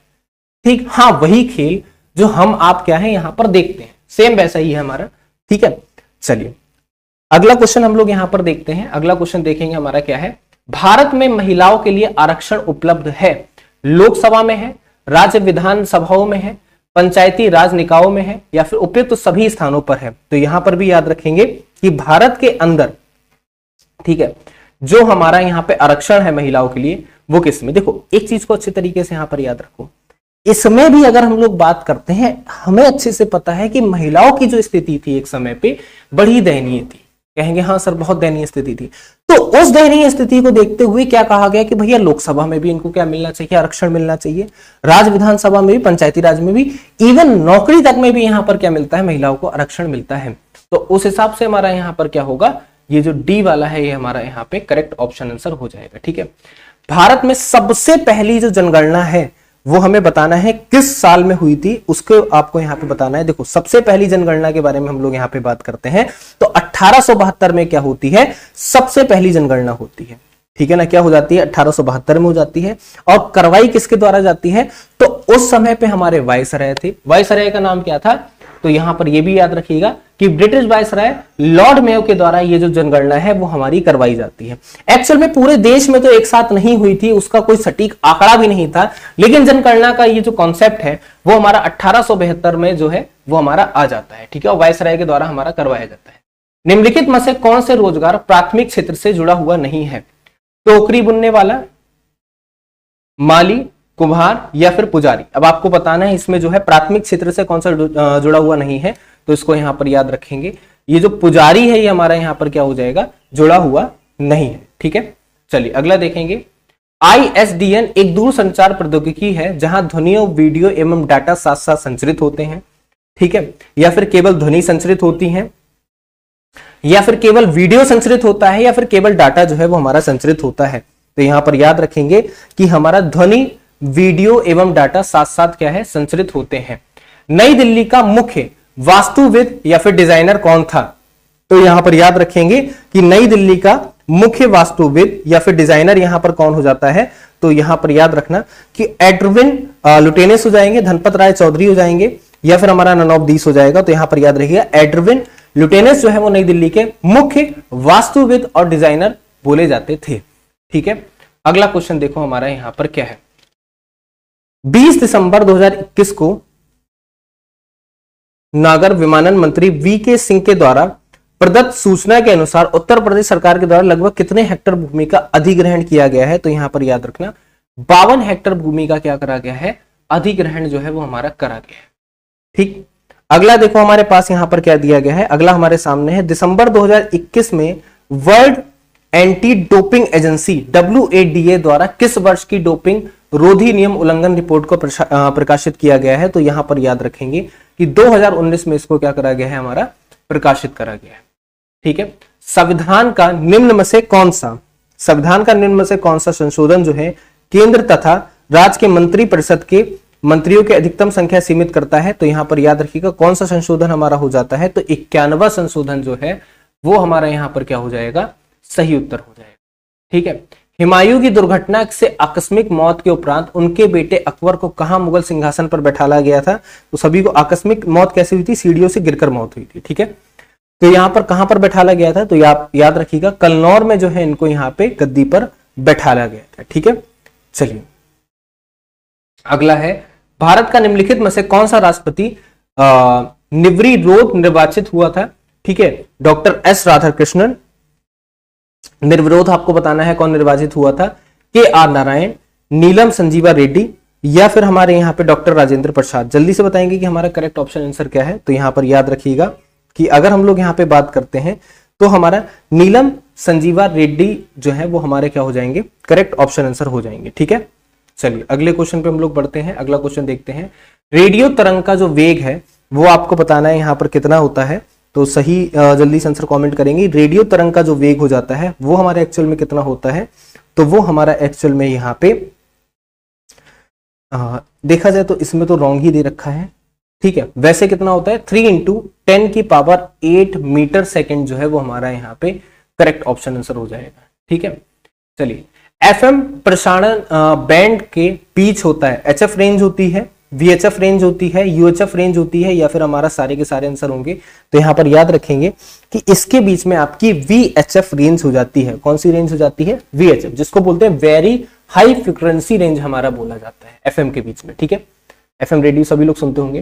ठीक, हाँ वही खेल जो हम आप क्या है यहाँ पर देखते हैं, सेम वैसा ही है हमारा। ठीक है, चलिए अगला क्वेश्चन हम लोग यहां पर देखते हैं। अगला क्वेश्चन देखेंगे हमारा क्या है, भारत में महिलाओं के लिए आरक्षण उपलब्ध है, लोकसभा में है, राज्य विधानसभाओं में है, पंचायती राज निकायों में है, या फिर उपयुक्त सभी स्थानों पर है। तो यहां पर भी याद रखेंगे कि भारत के अंदर, ठीक है, जो हमारा यहाँ पे आरक्षण है महिलाओं के लिए वो किस में, देखो एक चीज को अच्छे तरीके से यहां पर याद रखो, इसमें भी अगर हम लोग बात करते हैं, हमें अच्छे से पता है कि महिलाओं की जो स्थिति थी एक समय पे बड़ी दयनीय थी। कहेंगे हाँ सर बहुत दयनीय स्थिति थी, तो उस दयनीय स्थिति को देखते हुए क्या कहा गया कि भैया लोकसभा में भी इनको क्या मिलना चाहिए, आरक्षण मिलना चाहिए, राज्य विधानसभा में भी, पंचायती राज में भी, इवन नौकरी तक में भी यहाँ पर क्या मिलता है, महिलाओं को आरक्षण मिलता है। तो उस हिसाब से हमारा यहाँ पर क्या होगा, ये जो डी वाला है ये हमारा यहाँ पे करेक्ट ऑप्शन आंसर हो जाएगा। ठीक है, भारत में सबसे पहली जो जनगणना है वो हमें बताना है किस साल में हुई थी, उसको आपको यहां पे बताना है। देखो सबसे पहली जनगणना के बारे में हम लोग यहां पे बात करते हैं तो 1872 में क्या होती है, सबसे पहली जनगणना होती है। ठीक है ना, क्या हो जाती है, 1872 में हो जाती है, और करवाई किसके द्वारा जाती है, तो उस समय पे हमारे वायसराय थे, वायसराय का नाम क्या था, तो यहां पर यह भी याद रखिएगा कि ब्रिटिश वायसराय लॉर्ड मेयो के द्वारा ये जो जनगणना है वो हमारी करवाई जाती है। एक्चुअल में पूरे देश में तो एक साथ नहीं हुई थी, उसका कोई सटीक आंकड़ा भी नहीं था, लेकिन जनगणना का ये जो कॉन्सेप्ट है वो हमारा 1872 में जो है वो हमारा आ जाता है। ठीक है, और वायसराय के द्वारा हमारा करवाया जाता है। निम्नलिखित में से कौन से रोजगार प्राथमिक क्षेत्र से जुड़ा हुआ नहीं है, टोकरी बुनने वाला, माली, कुम्हार, या फिर पुजारी। अब आपको बताना है इसमें जो है प्राथमिक क्षेत्र से कौन सा जुड़ा हुआ नहीं है, तो इसको यहां पर याद रखेंगे, ये जो पुजारी है ये हमारा यहां पर क्या हो जाएगा, जुड़ा हुआ नहीं है। ठीक है, चलिए अगला देखेंगे। ISDN एक दूरसंचार प्रौद्योगिकी है जहां ध्वनियों, वीडियो एवं डाटा साथ साथ संचरित होते हैं। ठीक है, या फिर केवल ध्वनि संचरित होती है, या फिर केवल वीडियो संचरित होता है, या फिर केवल डाटा जो है वो हमारा संचरित होता है। तो यहां पर याद रखेंगे कि हमारा ध्वनि, वीडियो एवं डाटा साथ साथ क्या है, संचरित होते हैं। नई दिल्ली का मुख्य वास्तुविद या फिर डिजाइनर कौन था, तो यहां पर याद रखेंगे कि नई दिल्ली का मुख्य वास्तुविद या फिर डिजाइनर यहां पर कौन हो जाता है, तो यहां पर याद रखना कि एडविन लुटेनस हो जाएंगे, धनपत राय चौधरी हो जाएंगे, या फिर हमारा नन ऑफ दीस हो जाएगा। तो यहां पर याद रखिएगा एडविन लुटेनस जो है वो नई दिल्ली के मुख्य वास्तुविद और डिजाइनर बोले जाते थे। ठीक है, अगला क्वेश्चन देखो हमारा यहां पर क्या है। 20 दिसंबर 2021 को नागर विमानन मंत्री VK सिंह के द्वारा प्रदत्त सूचना के अनुसार उत्तर प्रदेश सरकार के द्वारा लगभग कितने हेक्टेयर भूमि का अधिग्रहण किया गया है, तो यहां पर याद रखना 52 हेक्टेयर भूमि का क्या करा गया है, अधिग्रहण जो है वो हमारा करा गया है। ठीक, अगला देखो हमारे पास यहां पर क्या दिया गया है, अगला हमारे सामने है, दिसंबर 2021 में world anti doping agency WADA द्वारा किस वर्ष की डोपिंग रोधी नियम उल्लंघन रिपोर्ट को प्रकाशित किया गया है, तो यहां पर याद रखेंगे कि 2019 में इसको क्या करा गया है, हमारा प्रकाशित करा गया है। ठीक है, संविधान का निम्न में से कौन सा, संविधान का निम्न में से कौन सा संशोधन जो है केंद्र तथा राज्य के मंत्री परिषद के मंत्रियों की अधिकतम संख्या सीमित करता है, तो यहां पर याद रखिएगा कौन सा संशोधन हमारा हो जाता है, तो 91वां संशोधन जो है वो हमारा यहां पर क्या हो जाएगा, सही उत्तर हो जाएगा। ठीक है, हुमायूं की दुर्घटना से आकस्मिक मौत के उपरांत उनके बेटे अकबर को कहां मुगल सिंहासन पर बैठाला गया था, तो सभी को आकस्मिक मौत कैसे हुई थी, सीढ़ियों से गिरकर मौत हुई थी। ठीक है, तो यहां पर कहां पर बैठाला गया था, तो याद रखिएगा कलनौर में जो है इनको यहां पे गद्दी पर बैठाला गया था। ठीक है, चलिए अगला है, भारत का निम्नलिखित में से कौन सा राष्ट्रपति निर्विरोध निर्वाचित हुआ था, ठीक है, डॉक्टर एस राधाकृष्णन। निर्विरोध आपको बताना है कौन निर्वाचित हुआ था, के आर नारायण, नीलम संजीवा रेड्डी, या फिर हमारे यहाँ पे डॉक्टर राजेंद्र प्रसाद। जल्दी से बताएंगे कि हमारा करेक्ट ऑप्शन आंसर क्या है। तो यहाँ पर याद रखिएगा कि अगर हम लोग यहाँ पे बात करते हैं तो हमारा नीलम संजीवा रेड्डी जो है वो हमारे क्या हो जाएंगे, करेक्ट ऑप्शन आंसर हो जाएंगे। ठीक है, चलिए अगले क्वेश्चन पे हम लोग बढ़ते हैं। अगला क्वेश्चन देखते हैं, रेडियो तरंग का जो वेग है वो आपको बताना है यहाँ पर कितना होता है। तो सही जल्दी से आंसर कमेंट करेंगे। रेडियो तरंग का जो वेग हो जाता है वो हमारे एक्चुअल में कितना होता है, तो वो हमारा एक्चुअल में यहाँ पे देखा जाए तो इसमें तो रॉन्ग ही दे रखा है, ठीक है। वैसे कितना होता है, 3 × 10⁸ मीटर सेकेंड जो है वो हमारा यहाँ पे करेक्ट ऑप्शन आंसर हो जाएगा। ठीक है, चलिए एफएम प्रसारण बैंड के बीच होता है, एचएफ रेंज होती है, वीएचएफ रेंज होती है, यूएचएफ रेंज होती है, या फिर हमारा सारे के सारे आंसर होंगे। तो यहाँ पर याद रखेंगे कि इसके बीच में आपकी वीएचएफ रेंज हो जाती है। कौन सी रेंज हो जाती है, वीएचएफ, जिसको बोलते हैं वेरी हाई फ्रीक्वेंसी रेंज हमारा बोला जाता है एफएम के बीच में। ठीक है, एफएम रेडियो सभी लोग सुनते होंगे।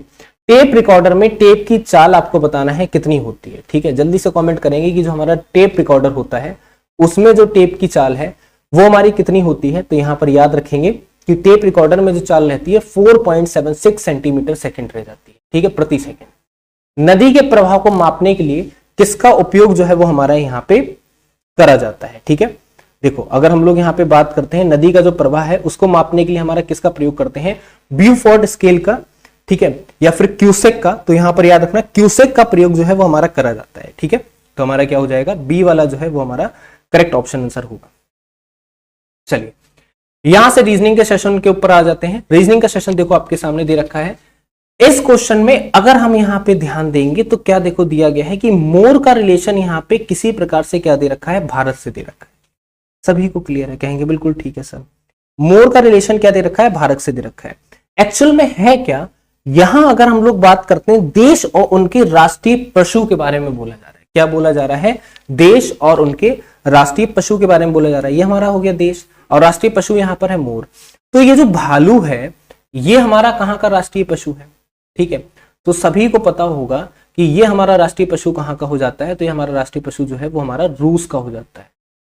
टेप रिकॉर्डर में टेप की चाल आपको बताना है कितनी होती है। ठीक है, जल्दी से कमेंट करेंगे कि जो हमारा टेप रिकॉर्डर होता है उसमें जो टेप की चाल है वो हमारी कितनी होती है। तो यहाँ पर याद रखेंगे कि टेप रिकॉर्डर में जो चाल रहती है 4.76 सेंटीमीटर सेकंड रह जाती है। ठीक है, प्रति सेकंड। नदी के प्रवाह को मापने के लिए किसका उपयोग जो है वो हमारा यहाँ पे करा जाता है। ठीक है, देखो अगर हम लोग यहाँ पे बात करते हैं नदी का जो प्रवाह है उसको मापने के लिए हमारा किसका प्रयोग करते हैं, ब्यूफोर्ड स्केल का, ठीक है, या फिर क्यूसेक का। तो यहां पर याद रखना क्यूसेक का प्रयोग जो है वो हमारा करा जाता है। ठीक है, तो हमारा क्या हो जाएगा, बी वाला जो है वो हमारा करेक्ट ऑप्शन आंसर होगा। चलिए यहां से रीजनिंग के सेशन के ऊपर आ जाते हैं। रीजनिंग का सेशन देखो आपके सामने दे रखा है। इस क्वेश्चन में अगर हम यहाँ पे ध्यान देंगे तो क्या देखो दिया गया है कि मोर का रिलेशन यहाँ पे किसी प्रकार से क्या दे रखा है, भारत से दे रखा है। सभी को क्लियर है, कहेंगे बिल्कुल ठीक है सर। मोर का रिलेशन क्या दे रखा है, भारत से दे रखा है। एक्चुअल में है क्या, यहां अगर हम लोग बात करते हैं देश और उनके राष्ट्रीय पशु के बारे में बोला जा रहा है। क्या बोला जा रहा है, देश और उनके राष्ट्रीय पशु के बारे में बोला जा रहा है। ये हमारा हो गया देश, और राष्ट्रीय पशु यहां पर है मोर। तो ये जो भालू है ये हमारा कहां का राष्ट्रीय पशु है। ठीक है, तो सभी को पता होगा कि ये हमारा राष्ट्रीय पशु कहां का हो जाता है। तो ये हमारा राष्ट्रीय पशु जो है वो हमारा रूस का हो जाता है।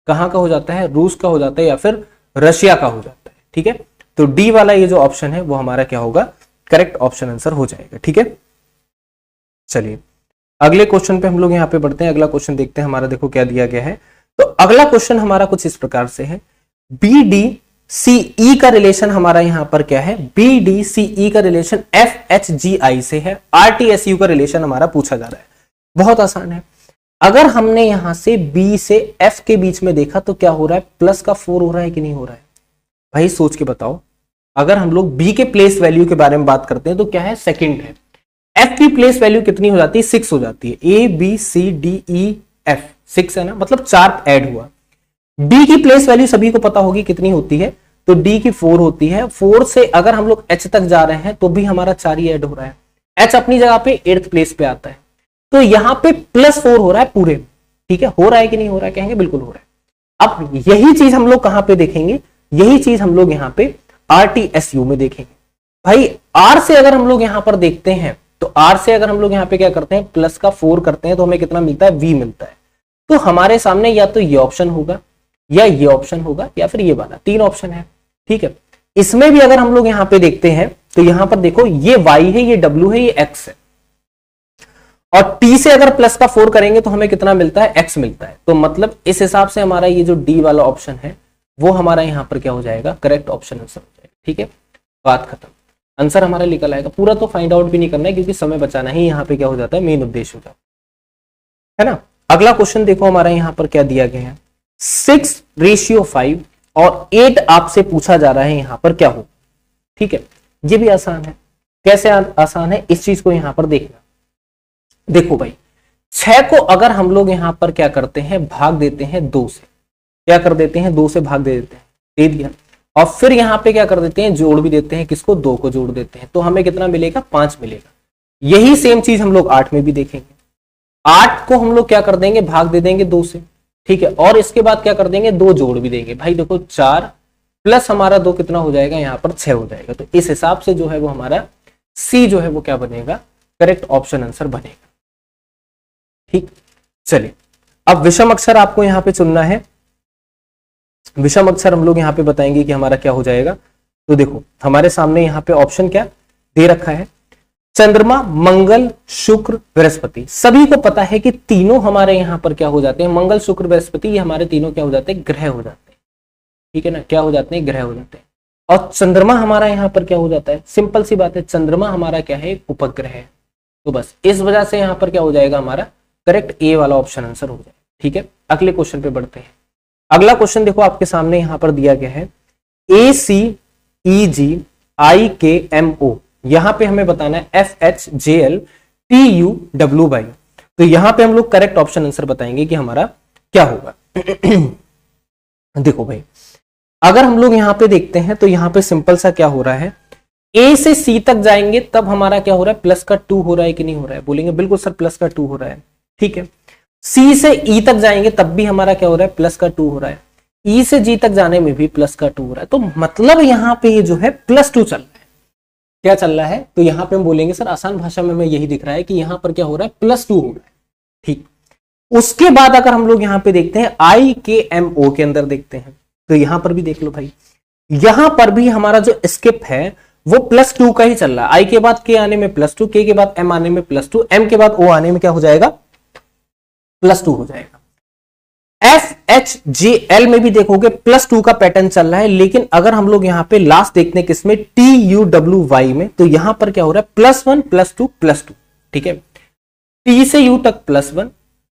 कहां का हो जाता है, रूस का हो जाता है, या फिर रशिया का हो जाता है। ठीक है, तो डी वाला ये जो ऑप्शन है वो हमारा क्या होगा, करेक्ट ऑप्शन आंसर हो जाएगा। ठीक है, चलिए अगले क्वेश्चन पे हम लोग यहाँ पे बढ़ते हैं। अगला क्वेश्चन देखते हैं हमारा, देखो क्या दिया गया है। तो अगला क्वेश्चन हमारा कुछ इस प्रकार से है, BDCE का रिलेशन हमारा यहां पर क्या है, BDCE का रिलेशन FHGI से है। RTSU का रिलेशन हमारा पूछा जा रहा है। बहुत आसान है। अगर हमने यहां से B से F के बीच में देखा तो क्या हो रहा है, प्लस का 4 हो रहा है कि नहीं हो रहा है, भाई सोच के बताओ। अगर हम लोग B के प्लेस वैल्यू के बारे में बात करते हैं तो क्या है, सेकंड है। F की प्लेस वैल्यू कितनी हो जाती है, 6 हो जाती है। ABCDEF 6 है ना, मतलब 4 ऐड हुआ। D की प्लेस वैल्यू सभी को पता होगी कितनी होती है, तो D की 4 होती है। 4 से अगर हम लोग H तक जा रहे हैं तो भी हमारा 4 ही ऐड हो रहा है। H अपनी जगह पे 8th प्लेस पे आता है, तो यहां पे +4 हो रहा है पूरे। ठीक है, हो रहा है कि नहीं हो रहा है, कहेंगे बिल्कुल हो रहा है। अब यही चीज हम लोग कहां पे देखेंगे, यही चीज हम लोग यहां पे RTSU में देखेंगे। भाई R से अगर हम लोग यहां पर देखते हैं तो R से अगर हम लोग यहां पे क्या करते हैं, प्लस का 4 करते हैं तो हमें कितना मिलता है, V मिलता है। तो हमारे सामने या तो ये ऑप्शन होगा, या ये ऑप्शन होगा, या फिर ये वाला। 3 ऑप्शन है। ठीक है, इसमें भी अगर हम लोग यहां पे देखते हैं तो यहां पर देखो ये Y है, ये W है, ये X है, और T से अगर प्लस का 4 करेंगे तो हमें कितना मिलता है, X मिलता है। तो मतलब इस हिसाब से हमारा ये जो D वाला ऑप्शन है वो हमारा यहां पर क्या हो जाएगा, करेक्ट ऑप्शन आंसर हो जाएगा। ठीक है, बात खत्म, आंसर हमारा निकल आएगा। पूरा तो फाइंड आउट भी नहीं करना है क्योंकि समय बचाना ही यहाँ पे क्या हो जाता है, मेन उद्देश्य हो जाता है ना। अगला क्वेश्चन देखो हमारा यहाँ पर क्या दिया गया है, 6:5 और 8 आपसे पूछा जा रहा है यहाँ पर क्या हो। ठीक है, ये भी आसान है। कैसे आसान है, इस चीज को यहाँ पर देखना। देखो भाई 6 को अगर हम लोग यहाँ पर क्या करते हैं, भाग देते हैं 2 से, क्या कर देते हैं, 2 से भाग दे देते हैं, दे दिया, और फिर यहाँ पे क्या कर देते हैं, जोड़ भी देते हैं, किसको, 2 को जोड़ देते हैं, तो हमें कितना मिलेगा, 5 मिलेगा। यही सेम चीज हम लोग 8 में भी देखेंगे। 8 को हम लोग क्या कर देंगे, भाग दे देंगे 2 से। ठीक है, और इसके बाद क्या कर देंगे, 2 जोड़ भी देंगे। भाई देखो 4 प्लस हमारा 2 कितना हो जाएगा, यहाँ पर 6 हो जाएगा। तो इस हिसाब से जो है वो हमारा सी जो है वो क्या बनेगा, करेक्ट ऑप्शन आंसर बनेगा। ठीक, चलिए अब विषम अक्षर आपको यहां पे चुनना है। विषम अक्षर हम लोग यहां पे बताएंगे कि हमारा क्या हो जाएगा। तो देखो हमारे सामने यहां पे ऑप्शन क्या दे रखा है, चंद्रमा, मंगल, शुक्र, बृहस्पति। सभी को पता है कि तीनों हमारे यहां पर क्या हो जाते हैं, मंगल, शुक्र, बृहस्पति, ये हमारे तीनों क्या हो जाते हैं, ग्रह हो जाते हैं। ठीक है ना, क्या हो जाते हैं, ग्रह हो जाते हैं। और चंद्रमा हमारा यहां पर क्या हो जाता है, सिंपल सी बात है, चंद्रमा हमारा क्या है, एक उपग्रह है। तो बस इस वजह से यहां पर क्या हो जाएगा, हमारा करेक्ट ए वाला ऑप्शन आंसर हो जाएगा। ठीक है, अगले क्वेश्चन पे बढ़ते हैं। अगला क्वेश्चन देखो आपके सामने यहां पर दिया गया है, ACEGIKMO, यहां पे हमें बताना है FHJLTUWY। तो यहां पे हम लोग करेक्ट ऑप्शन आंसर बताएंगे कि हमारा क्या होगा। देखो भाई, अगर हम लोग यहां पे देखते हैं तो यहां पे सिंपल सा क्या हो रहा है, ए से सी तक जाएंगे तब हमारा क्या हो रहा है, प्लस का 2 हो रहा है कि नहीं हो रहा है, बोलेंगे बिल्कुल सर प्लस का 2 हो रहा है। ठीक है, सी से ई तक जाएंगे तब भी हमारा क्या हो रहा है, प्लस का 2 हो रहा है। ई से जी तक जाने में भी प्लस का 2 हो रहा है। तो मतलब यहां पे ये जो है +2 चल रहा है। क्या चल रहा है, तो यहां पे हम बोलेंगे सर आसान भाषा में हमें यही दिख रहा है कि यहां पर क्या हो रहा है, +2 हो रहा है। ठीक, उसके बाद अगर हम लोग यहां पे देखते हैं IKMO के अंदर देखते हैं, तो यहां पर भी देख लो भाई, यहां पर भी हमारा जो स्किप है वो +2 का ही चल रहा है। आई के बाद के आने में +2, के के बाद एम आने में +2, एम के बाद ओ आने में क्या हो जाएगा, +2 हो जाएगा। FHJL में भी देखोगे +2 का पैटर्न चल रहा है, लेकिन अगर हम लोग यहां पे लास्ट देखते हैं किसमें, TUWY में, तो यहां पर क्या हो रहा है, +1 +2 +2। ठीक है, T से U तक +1,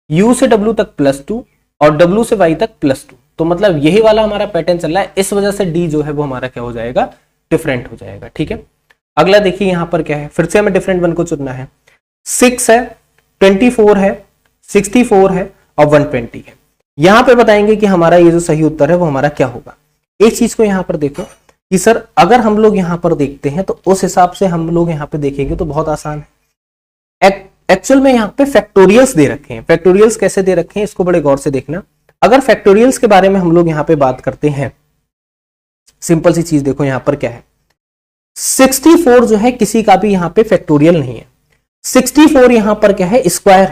U से W तक +2 और W से Y तक +2। तो मतलब यही वाला हमारा पैटर्न चल रहा है, इस वजह से D जो है वो हमारा क्या हो जाएगा, डिफरेंट हो जाएगा। ठीक है, अगला देखिए यहां पर क्या है, फिर से हमें डिफरेंट वन को चुनना है। 6 है, 24 है, 64 है और 120 है। यहां पे बताएंगे कि हमारा ये जो सही उत्तर है वो हमारा क्या होगा। एक चीज को यहां पर देखो कि सर अगर हम लोग यहां पर देखते हैं तो उस हिसाब से हम लोग यहां पे देखेंगे तो बहुत आसान है। एक्चुअल में यहां पे फैक्टोरियल्स दे रखे हैं। फैक्टोरियल्स कैसे दे रखे हैं इसको बड़े गौर से देखना। अगर फैक्टोरियल्स के बारे में हम लोग यहां पे बात करते हैं, सिंपल सी चीज देखो यहां पर क्या है, 64 जो है किसी का भी यहां पे फैक्टोरियल नहीं है। 64 यहां पर क्या है, स्क्वायर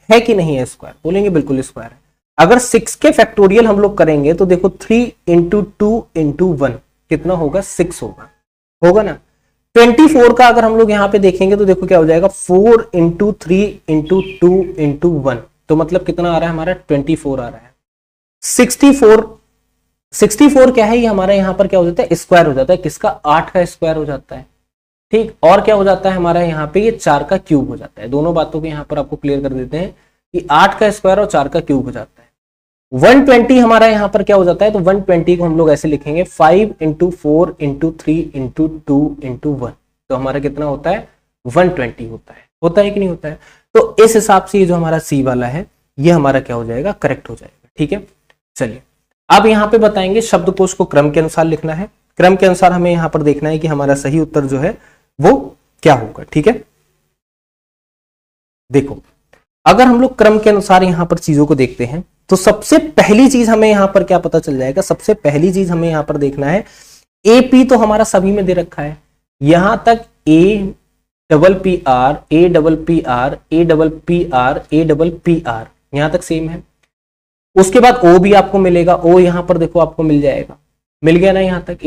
है कि नहीं है, स्क्वायर, बोलेंगे बिल्कुल स्क्वायर है। अगर 6 के फैक्टोरियल हम लोग करेंगे तो देखो 3 × 2 × 1 कितना होगा, 6 होगा ना। 24 का अगर हम लोग यहां पे देखेंगे तो देखो क्या हो जाएगा, 4 × 3 × 2 × 1, तो मतलब कितना आ रहा है हमारा, 24 आ रहा है। 64 क्या है, ये हमारा यहां पर क्या हो जाता है, स्क्वायर हो जाता है, किसका, 8 का स्क्वायर हो जाता है। ठीक, और क्या हो जाता है हमारा यहाँ पे, ये 4 का क्यूब हो जाता है। दोनों बातों को यहां पर आपको क्लियर कर देते हैं कि 8 का स्क्वायर और 4 का क्यूब हो जाता है। 120 हमारा यहां पर क्या हो जाता है, तो 120 को हम लोग ऐसे लिखेंगे 5 × 4 × 3 × 2 × 1, तो हमारा कितना होता है, 120 होता है कि नहीं होता है। तो इस हिसाब से ये जो हमारा सी वाला है ये हमारा क्या हो जाएगा, करेक्ट हो जाएगा। ठीक है, चलिए अब यहां पे बताएंगे शब्दकोश को क्रम के अनुसार लिखना है। क्रम के अनुसार हमें यहां पर देखना है कि हमारा सही उत्तर जो है वो क्या होगा। ठीक है, देखो अगर हम लोग क्रम के अनुसार यहां पर चीजों को देखते हैं तो सबसे पहली चीज हमें यहां पर क्या पता चल जाएगा, सबसे पहली चीज हमें यहां पर देखना है, AP तो हमारा सभी में दे रखा है, यहां तक APPR APPR APPR APPR यहां तक सेम है। उसके बाद O भी आपको मिलेगा, O यहां पर देखो आपको मिल जाएगा, मिल गया ना यहां तक,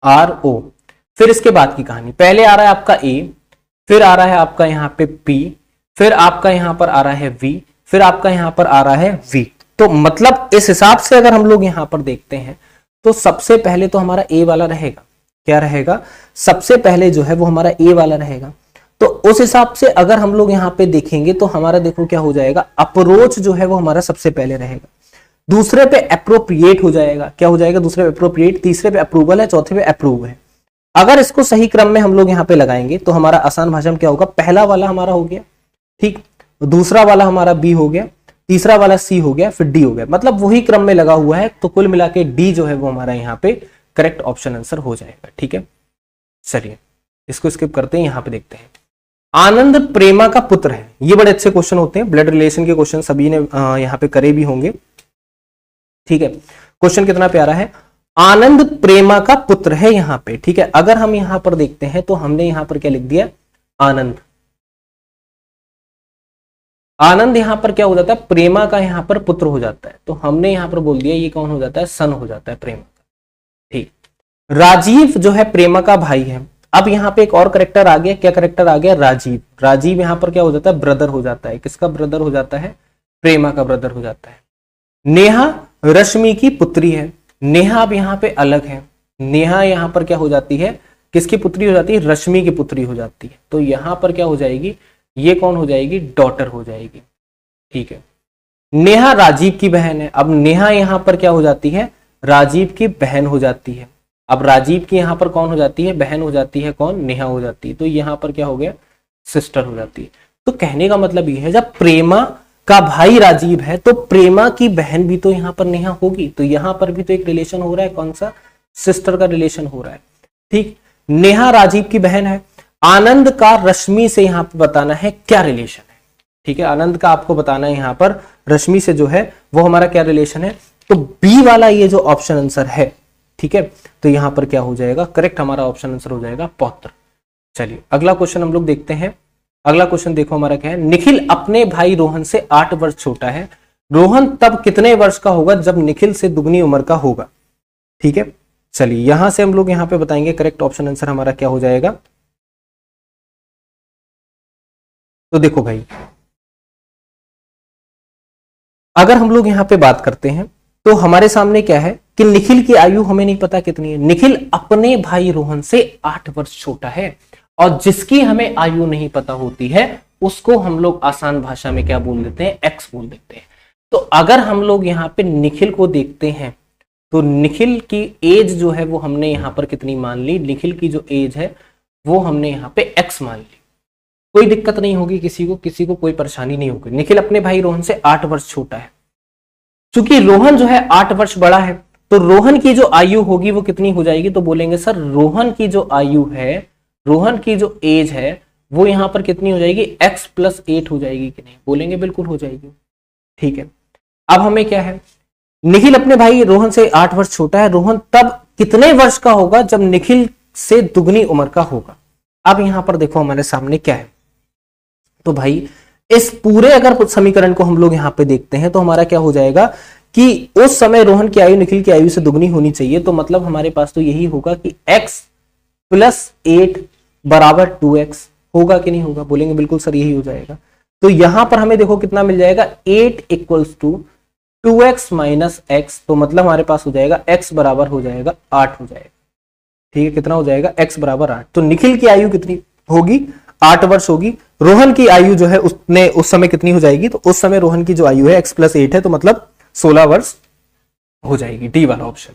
APPRO। फिर इसके बाद की कहानी, पहले आ रहा है आपका A, फिर आ रहा है आपका यहां पे P, फिर आपका यहां पर आ रहा है V, फिर आपका यहां पर आ रहा है V। तो मतलब इस हिसाब से अगर हम लोग यहां पर देखते हैं तो सबसे पहले तो हमारा A वाला रहेगा। क्या रहेगा, सबसे पहले जो है वो हमारा A वाला रहेगा। तो उस हिसाब से अगर हम लोग यहां पे देखेंगे तो हमारा देखो क्या हो जाएगा, अप्रोच जो है वो हमारा सबसे पहले रहेगा, दूसरे पे अप्रोप्रिएट हो जाएगा, क्या हो जाएगा, दूसरे पे अप्रोप्रिएट, तीसरे पे अप्रूवल है, चौथे पे अप्रूव है। अगर इसको सही क्रम में हम लोग यहां पे लगाएंगे तो हमारा आसान भाषा में क्या होगा, पहला वाला हमारा हो गया, ठीक, दूसरा वाला हमारा B हो गया, तीसरा वाला C हो गया, फिर D हो गया, मतलब वही क्रम में लगा हुआ है। तो कुल मिला के D जो है वो हमारा यहाँ पे करेक्ट ऑप्शन आंसर हो जाएगा। ठीक है, चलिए इसको स्किप करते हैं, यहां पे देखते हैं। आनंद प्रेमा का पुत्र है, ये बड़े अच्छे क्वेश्चन होते हैं, ब्लड रिलेशन के क्वेश्चन सभी ने यहाँ पे करे भी होंगे। ठीक है, क्वेश्चन कितना प्यारा है, आनंद प्रेमा का पुत्र है यहां पे, ठीक है। अगर हम यहां पर देखते हैं तो हमने यहां पर क्या लिख दिया, आनंद। आनंद यहां पर क्या हो जाता है, प्रेमा का यहां पर पुत्र हो जाता है, तो हमने यहां पर बोल दिया ये कौन हो जाता है, सन हो जाता है प्रेमा का, ठीक। राजीव जो है प्रेमा का भाई है। अब यहां पे एक और करेक्टर आ गया, क्या करेक्टर आ गया, राजीव। राजीव यहां पर क्या हो जाता है, ब्रदर हो जाता है, किसका ब्रदर हो जाता है, प्रेमा का ब्रदर हो जाता है। नेहा रश्मि की पुत्री है। नेहा अब यहां पे अलग है, नेहा यहां पर क्या हो जाती है, किसकी पुत्री हो जाती है, रश्मि की पुत्री हो जाती है, तो यहां पर क्या हो जाएगी, ये कौन हो जाएगी, डॉटर हो जाएगी, ठीक है। नेहा राजीव की बहन है। अब नेहा यहां पर क्या हो जाती है, राजीव की बहन हो जाती है। अब राजीव की यहां पर कौन हो जाती है, बहन हो जाती है, कौन, नेहा हो जाती है, तो यहां पर क्या हो गया, सिस्टर हो जाती है। तो कहने का मतलब ये है, जब प्रेमा का भाई राजीव है तो प्रेमा की बहन भी तो यहां पर नेहा होगी, तो यहां पर भी तो एक रिलेशन हो रहा है, कौन सा, सिस्टर का रिलेशन हो रहा है, ठीक। नेहा राजीव की बहन है। आनंद का रश्मि से यहां पर बताना है क्या रिलेशन है, ठीक है। आनंद का आपको बताना है यहां पर रश्मि से जो है वो हमारा क्या रिलेशन है, तो बी वाला ये जो ऑप्शन आंसर है, ठीक है। तो यहां पर क्या हो जाएगा, करेक्ट हमारा ऑप्शन आंसर हो जाएगा पौत्र। चलिए अगला क्वेश्चन हम लोग देखते हैं। अगला क्वेश्चन देखो हमारा क्या है, निखिल अपने भाई रोहन से 8 वर्ष छोटा है। रोहन तब कितने वर्ष का होगा जब निखिल से दुगनी उम्र का होगा, ठीक है। चलिए यहां से हम लोग यहां पे बताएंगे, करेक्ट ऑप्शन आंसर हमारा क्या हो जाएगा। तो देखो भाई, अगर हम लोग यहां पे बात करते हैं तो हमारे सामने क्या है कि निखिल की आयु हमें नहीं पता कितनी है। निखिल अपने भाई रोहन से 8 वर्ष छोटा है, और जिसकी हमें आयु नहीं पता होती है उसको हम लोग आसान भाषा में क्या बोल देते हैं, एक्स बोल देते हैं। तो अगर हम लोग यहाँ पे निखिल को देखते हैं तो निखिल की एज जो है वो हमने यहाँ पर कितनी मान ली, निखिल की जो एज है वो हमने यहाँ पे एक्स मान ली। कोई दिक्कत नहीं होगी किसी को कोई परेशानी नहीं होगी। निखिल अपने भाई रोहन से 8 वर्ष छोटा है। चूंकि रोहन जो है 8 वर्ष बड़ा है, तो रोहन की जो आयु होगी वो कितनी हो जाएगी, तो बोलेंगे सर रोहन की जो आयु है, रोहन की जो एज है वो यहां पर कितनी हो जाएगी, x+8 हो जाएगी कि नहीं, बोलेंगे बिल्कुल हो जाएगी, ठीक है। अब हमें क्या है, निखिल अपने भाई रोहन से 8 वर्ष छोटा है। रोहन तब कितने वर्ष का होगा जब निखिल से दुगनी उम्र का होगा। अब यहां पर देखो हमारे सामने क्या है, तो भाई इस पूरे अगर समीकरण को हम लोग यहां पे देखते हैं तो हमारा क्या हो जाएगा कि उस समय रोहन की आयु निखिल की आयु से दुगनी होनी चाहिए, तो मतलब हमारे पास तो यही होगा कि x+8 बराबर 2x होगा कि नहीं होगा, बोलेंगे बिल्कुल सर यही हो जाएगा। तो यहां पर हमें देखो कितना मिल जाएगा, 8 = 2x - x, तो मतलब हमारे पास हो जाएगा x बराबर हो जाएगा 8 हो जाएगा, ठीक है। कितना हो जाएगा, x बराबर 8। तो निखिल की आयु कितनी होगी, 8 वर्ष होगी। रोहन की आयु जो है उसने उस समय कितनी हो जाएगी, तो उस समय रोहन की जो आयु है x+8 है, तो मतलब 16 वर्ष हो जाएगी, डी वाला ऑप्शन,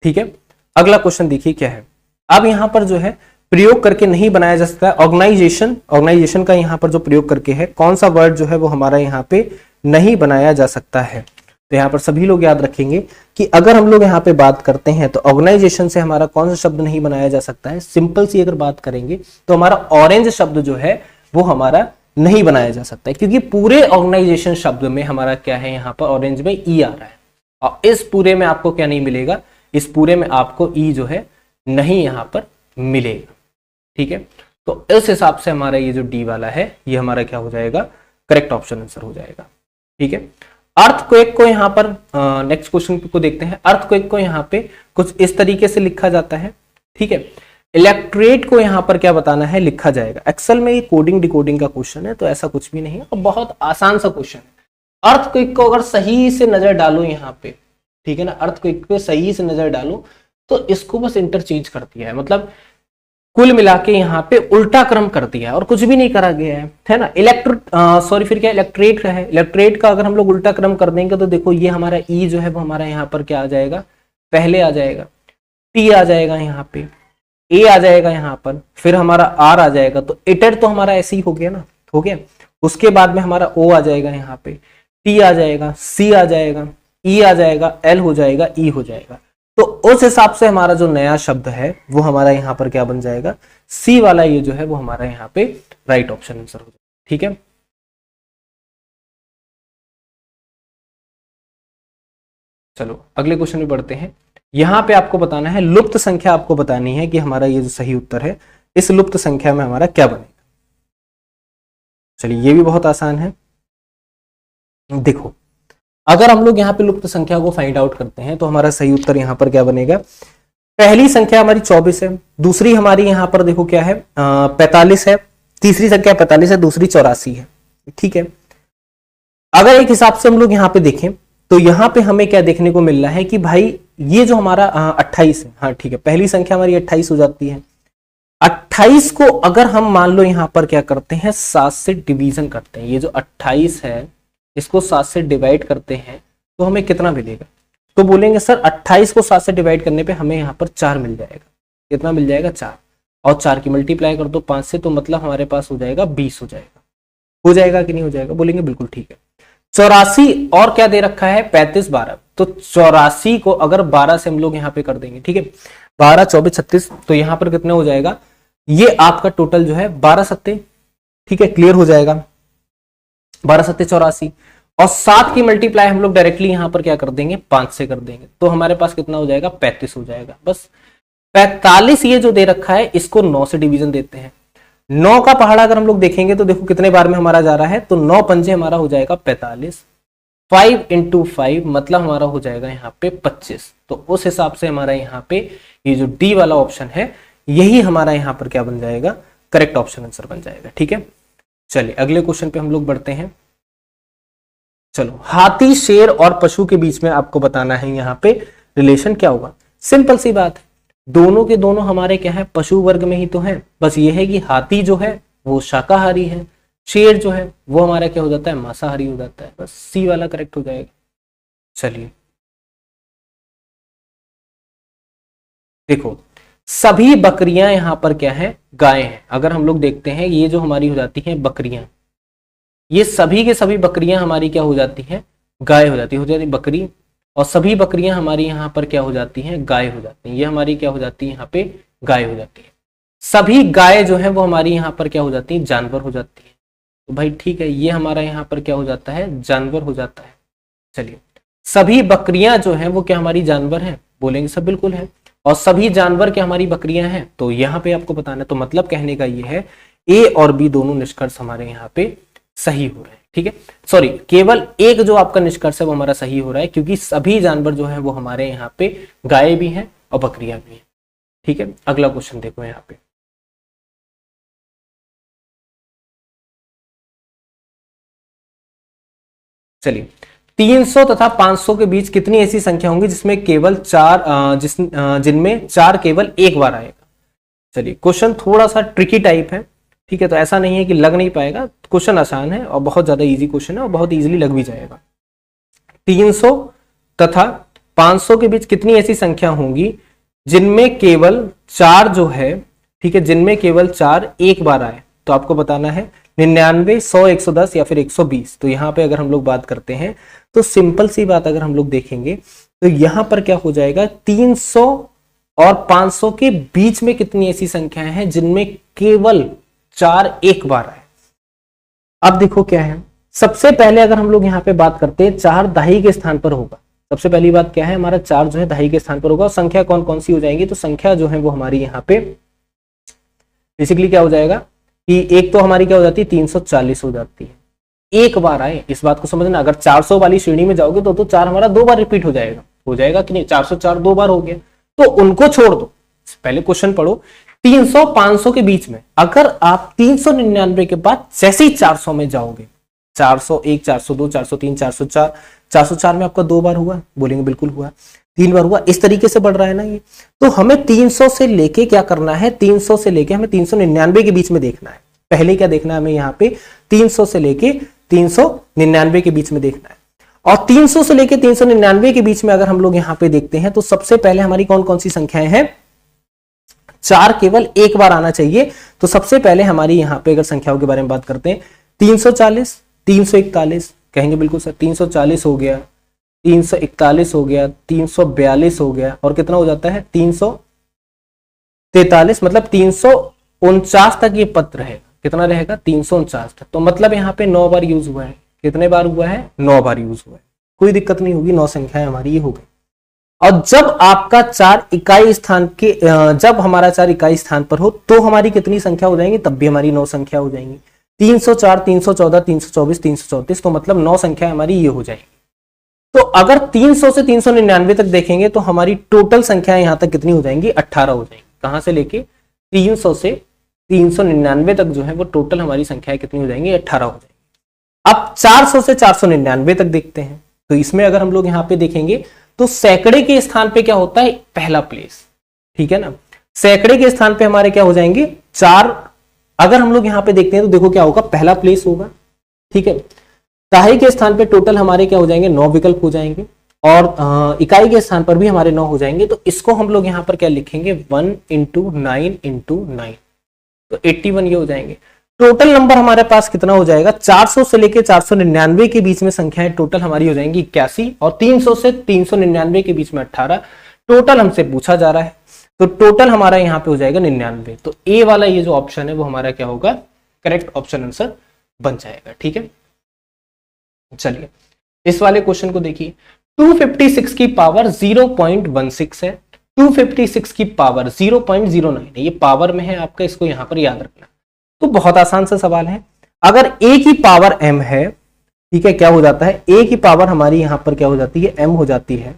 ठीक है। अगला क्वेश्चन देखिए क्या है। अब यहां पर जो है प्रयोग करके नहीं बनाया जा सकता है, ऑर्गेनाइजेशन का यहां पर जो प्रयोग करके है, कौन सा वर्ड जो है वो हमारा यहां पे नहीं बनाया जा सकता है। तो यहां पर सभी लोग याद रखेंगे कि अगर हम लोग यहां पे बात करते हैं तो ऑर्गेनाइजेशन से हमारा कौन सा शब्द नहीं बनाया जा सकता है, सिंपल सी अगर बात करेंगे तो हमारा ऑरेंज शब्द जो है वो हमारा नहीं बनाया जा सकता है, क्योंकि पूरे ऑर्गेनाइजेशन शब्द में हमारा क्या है, यहाँ पर ऑरेंज में ई आ रहा है, और इस पूरे में आपको क्या नहीं मिलेगा, इस पूरे में आपको ई जो है नहीं यहाँ पर मिलेगा, ठीक है। तो इस हिसाब से हमारा ये जो डी वाला है ये हमारा क्या हो जाएगा, करेक्ट ऑप्शन आंसर हो जाएगा, ठीक है। अर्थक्वेक को यहाँ पर नेक्स्ट क्वेश्चन को देखते हैं। अर्थक्वेक को यहाँ पे कुछ इस तरीके से लिखा जाता है, ठीक है। इलेक्ट्रेट को यहाँ पर क्या बताना है, लिखा जाएगा। एक्सेल में ये कोडिंग डिकोडिंग का क्वेश्चन है, तो ऐसा कुछ भी नहीं है और बहुत आसान सा क्वेश्चन है। अर्थक्वेक को अगर सही से नजर डालो यहाँ पे, ठीक है ना, अर्थक्वेक पे सही से नजर डालो तो इसको बस इंटरचेंज कर दिया है, मतलब कुल मिला के यहाँ पे उल्टा क्रम कर दिया है और कुछ भी नहीं करा गया है ना। फिर क्या इलेक्ट्रेट है, इलेक्ट्रेट का अगर हम लोग उल्टा क्रम कर देंगे तो देखो ये हमारा ई जो है वो हमारा यहाँ पर क्या आ जाएगा, पहले आ जाएगा, टी आ जाएगा यहाँ पे, ए आ जाएगा यहाँ पर, फिर हमारा आर आ जाएगा, तो इटर तो हमारा ऐसे ही हो गया ना, हो गया। उसके बाद में हमारा ओ आ जाएगा यहाँ पे, टी आ जाएगा, सी आ जाएगा, ई आ जाएगा, एल हो जाएगा, ई हो जाएगा। तो उस हिसाब से हमारा जो नया शब्द है वो हमारा यहाँ पर क्या बन जाएगा, सी वाला ये जो है वो हमारा यहाँ पे राइट ऑप्शन आंसर हो जाएगा, ठीक है। चलो अगले क्वेश्चन में बढ़ते हैं। यहां पे आपको बताना है लुप्त संख्या, आपको बतानी है कि हमारा ये जो सही उत्तर है इस लुप्त संख्या में हमारा क्या बनेगा। चलिए ये भी बहुत आसान है। देखो अगर हम लोग यहाँ पे लुप्त संख्या को फाइंड आउट करते हैं तो हमारा सही उत्तर यहाँ पर क्या बनेगा। पहली संख्या हमारी 24 है, दूसरी हमारी यहाँ पर देखो क्या है 45 है, तीसरी संख्या 45 है, दूसरी 84 है। ठीक है, अगर एक हिसाब से हम लोग यहाँ पे देखें तो यहाँ पे हमें क्या देखने को मिल रहा है कि भाई ये जो हमारा 28 है, हाँ ठीक है, पहली संख्या हमारी 28 हो जाती है। 28 को अगर हम मान लो यहाँ पर क्या करते हैं 7 से डिवीजन करते हैं, ये जो 28 है इसको 7 से डिवाइड करते हैं तो हमें कितना मिलेगा। तो बोलेंगे सर 28 को 7 से डिवाइड करने पे हमें यहाँ पर 4 मिल जाएगा। कितना मिल जाएगा 4, और 4 की मल्टीप्लाई कर दो 5 से, तो मतलब हमारे पास हो जाएगा 20 हो जाएगा। हो जाएगा कि नहीं हो जाएगा, बोलेंगे बिल्कुल ठीक है। 84 और क्या दे रखा है 35 12, तो 84 को अगर 12 से हम लोग यहाँ पे कर देंगे, ठीक है 12 24 36, तो यहाँ पर कितना हो जाएगा, ये आपका टोटल जो है 12 सत्ते, ठीक है क्लियर हो जाएगा 12 सत्ते 84, और 7 की मल्टीप्लाई हम लोग डायरेक्टली यहां पर क्या कर देंगे 5 से कर देंगे, तो हमारे पास कितना हो जाएगा 35 हो जाएगा। बस 45 ये जो दे रखा है इसको 9 से डिवीजन देते हैं। 9 का पहाड़ा अगर हम लोग देखेंगे तो देखो कितने बार में हमारा जा रहा है, तो 9 पंजे हमारा हो जाएगा 45, 5 इंटू 5 मतलब हमारा हो जाएगा यहाँ पे 25। तो उस हिसाब से हमारा यहाँ पे ये जो डी वाला ऑप्शन है यही हमारा यहाँ पर क्या बन जाएगा, करेक्ट ऑप्शन आंसर बन जाएगा। ठीक है, चलिए अगले क्वेश्चन पे हम लोग बढ़ते हैं। चलो हाथी शेर और पशु के बीच में आपको बताना है यहाँ पे रिलेशन क्या होगा। सिंपल सी बात है, दोनों के दोनों हमारे क्या है पशु वर्ग में ही तो है, बस ये है कि हाथी जो है वो शाकाहारी है, शेर जो है वो हमारा क्या हो जाता है मांसाहारी हो जाता है। बस सी वाला करेक्ट हो जाएगा। चलिए देखो सभी बकरियां यहां पर क्या है गाय हैं। अगर हम लोग देखते हैं ये जो हमारी हो जाती हैं बकरियां, ये सभी के सभी बकरियां हमारी क्या हो जाती हैं गाय हो जाती है बकरी, और सभी बकरियां हमारी यहाँ पर क्या हो जाती हैं गाय हो जाती हैं। ये हमारी क्या हो जाती है यहाँ पे गाय हो जाती है। सभी गाय जो है वो हमारी यहाँ पर क्या हो जाती है जानवर हो जाती है। तो भाई ठीक है ये हमारा यहाँ पर क्या हो जाता है जानवर हो जाता है। चलिए सभी बकरियां जो है वो क्या हमारी जानवर हैं, बोलेंगे सब बिल्कुल है, और सभी जानवर क्या हमारी बकरियां हैं, तो यहाँ पे आपको बताना है। तो मतलब कहने का ये है ए और बी दोनों निष्कर्ष हमारे यहाँ पे सही हो रहे हैं। ठीक है, सॉरी केवल एक जो आपका निष्कर्ष है वो हमारा सही हो रहा है, क्योंकि सभी जानवर जो है वो हमारे यहाँ पे गाय भी हैं और बकरियां भी हैं। ठीक है, अगला क्वेश्चन देखो यहाँ पे। चलिए 300 तथा 500 के बीच कितनी ऐसी संख्या होंगी जिसमें केवल जिनमें 4 केवल एक बार आएगा। चलिए क्वेश्चन थोड़ा सा ट्रिकी टाइप है, ठीक है, तो ऐसा नहीं है कि लग नहीं पाएगा, क्वेश्चन आसान है और बहुत ज्यादा इजी क्वेश्चन है और बहुत इजीली लग भी जाएगा। 300 तथा 500 के बीच कितनी ऐसी संख्या होंगी जिनमें केवल 4 जो है, ठीक है, जिनमें केवल 4 एक बार आए। तो आपको बताना है 99, 100, 110 या फिर 120। तो यहाँ पे अगर हम लोग बात करते हैं तो सिंपल सी बात अगर हम लोग देखेंगे तो यहाँ पर क्या हो जाएगा 300 और 500 के बीच में कितनी ऐसी संख्याएं हैं जिनमें केवल 4 एक बार आए। अब देखो क्या है, सबसे पहले अगर हम लोग यहाँ पे बात करते हैं 4 दहाई के स्थान पर होगा। सबसे पहली बात क्या है, हमारा 4 जो है दहाई के स्थान पर होगा। और संख्या कौन कौन सी हो जाएंगी, तो संख्या जो है वो हमारी यहाँ पे बेसिकली क्या हो जाएगा कि एक तो हमारी क्या हो जाती है 340 हो जाती है, एक बार आए। इस बात को समझना, अगर 400 वाली श्रेणी में जाओगे तो 4 हमारा 2 बार रिपीट हो जाएगा कि नहीं, 404 2 बार हो गया, तो उनको छोड़ दो। पहले क्वेश्चन पढ़ो 300 500 के बीच में, अगर आप 399 के बाद जैसे ही 400 में जाओगे, 401 402 403 404, 404 में आपका 2 बार हुआ, बोलेंगे बिल्कुल हुआ, 3 बार हुआ, इस तरीके से बढ़ रहा है ना ये। तो हमें 300 से लेके क्या करना है, 300 से लेके हमें 399 के बीच में देखना है। पहले क्या देखना है हमें यहाँ पे 300 से लेके 399 के बीच में देखना है। और 300 से लेके 399 के बीच में अगर हम लोग यहाँ पे देखते हैं तो सबसे पहले हमारी कौन कौन सी संख्याएं हैं, 4 केवल एक बार आना चाहिए। तो सबसे पहले हमारी यहाँ पे अगर संख्याओं के बारे में बात करते हैं 340, 341, कहेंगे बिल्कुल सर 340 हो गया, 341 हो गया, 342 हो गया, और कितना हो जाता है 343, मतलब 349 तक ये पद रहेगा। कितना रहेगा 349 तक। तो मतलब यहाँ पे 9 बार यूज हुआ है। कितने बार हुआ है 9 बार यूज हुआ है। कोई दिक्कत नहीं होगी, 9 संख्याएं हमारी ये हो गई। और जब आपका 4 इकाई स्थान के जब हमारा 4 इकाई स्थान पर हो तो हमारी कितनी संख्या हो जाएंगी, तब भी हमारी 9 संख्या हो जाएंगी। 304, 314, 324, 334, तो मतलब 9 संख्या हमारी ये हो जाएगी। तो अगर 300 से 399 तक देखेंगे तो हमारी टोटल संख्या यहां तक कितनी हो जाएंगी, 18 हो जाएंगी। कहां से लेके 300 से 399 तक जो है वो टोटल हमारी संख्या कितनी हो जाएंगी, 18 हो जाएंगी। अब 400 से 499 तक देखते हैं, तो इसमें अगर हम लोग यहाँ पे देखेंगे तो सैकड़े के स्थान पे क्या होता है, पहला प्लेस, ठीक है ना। सैकड़े के स्थान पे हमारे क्या हो जाएंगे 4, अगर हम लोग यहाँ पे देखते हैं तो देखो क्या होगा, पहला प्लेस होगा, ठीक है। ताही के स्थान पे टोटल हमारे क्या हो जाएंगे, 9 विकल्प हो जाएंगे, और इकाई के स्थान पर भी हमारे 9 हो जाएंगे। तो इसको हम लोग यहाँ पर क्या लिखेंगे, 1 × 9 × 9, तो 81 ये हो जाएंगे। टोटल नंबर हमारे पास कितना हो जाएगा, 400 से लेके 499 के बीच में संख्याएं टोटल हमारी हो जाएंगी 81, और 300 से 399 के बीच में 18 टोटल हमसे पूछा जा रहा है। तो टोटल हमारा यहाँ पे हो जाएगा 99। तो ए वाला ये जो ऑप्शन है वो हमारा क्या होगा, करेक्ट ऑप्शन आंसर बन जाएगा, ठीक है। चलिए इस वाले क्वेश्चन को देखिए, 256 की पावर 0.16 है, 256 की पावर 0.09 है, ये पावर में है आपका, इसको यहां पर याद रखना। तो बहुत आसान सा सवाल है, अगर a की पावर m है, ठीक है, क्या हो जाता है, a की पावर हमारी यहां पर क्या हो जाती है, m हो जाती है।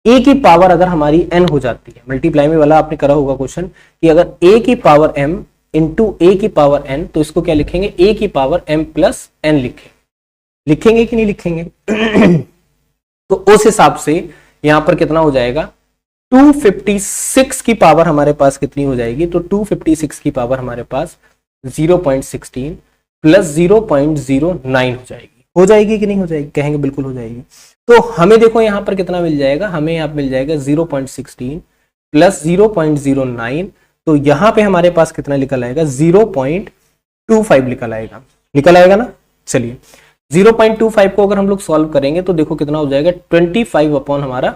a की पावर अगर हमारी n हो जाती है, मल्टीप्लाई में वाला आपने करा होगा क्वेश्चन कि अगर a की पावर m इंटू a की पावर n, तो इसको क्या लिखेंगे, a की पावर m प्लस n लिखेंगे कि नहीं लिखेंगे तो उस हिसाब से यहां पर कितना हो जाएगा, 256 की पावर हमारे पास कितनी हो जाएगी, तो 256 की पावर हमारे पास 0.16 प्लस 0.09 हो जाएगी कि नहीं हो जाएगी, कहेंगे बिल्कुल हो जाएगी। तो हमें देखो यहां पर कितना मिल जाएगा, हमें यहाँ मिल जाएगा 0.16 प्लस 0.09, तो यहां पे हमारे पास कितना निकल आएगा, 0.25 निकल आएगा ना। चलिए 0.25 को अगर हम लोग सॉल्व करेंगे तो देखो कितना हो जाएगा, 25 अपॉन हमारा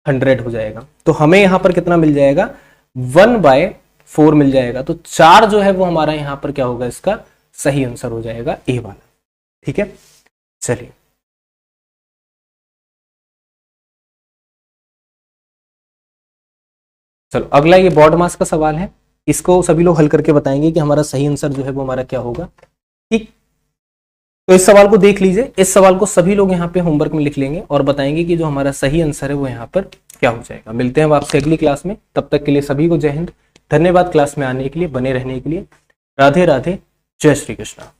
100 हो जाएगा। तो हमें यहां पर कितना मिल जाएगा, 1/4 मिल जाएगा। तो 4 जो है वो हमारा यहां पर क्या होगा, इसका सही आंसर हो जाएगा ए वाला, ठीक है। चलिए चलो अगला ये बॉड मास का सवाल है, इसको सभी लोग हल करके बताएंगे कि हमारा सही आंसर जो है वो हमारा क्या होगा, ठीक। तो इस सवाल को देख लीजिए, इस सवाल को सभी लोग यहाँ पे होमवर्क में लिख लेंगे और बताएंगे कि जो हमारा सही आंसर है वो यहाँ पर क्या हो जाएगा। मिलते हैं आपसे अगली क्लास में, तब तक के लिए सभी को जय हिंद, धन्यवाद क्लास में आने के लिए, बने रहने के लिए, राधे राधे, जय श्री कृष्णा।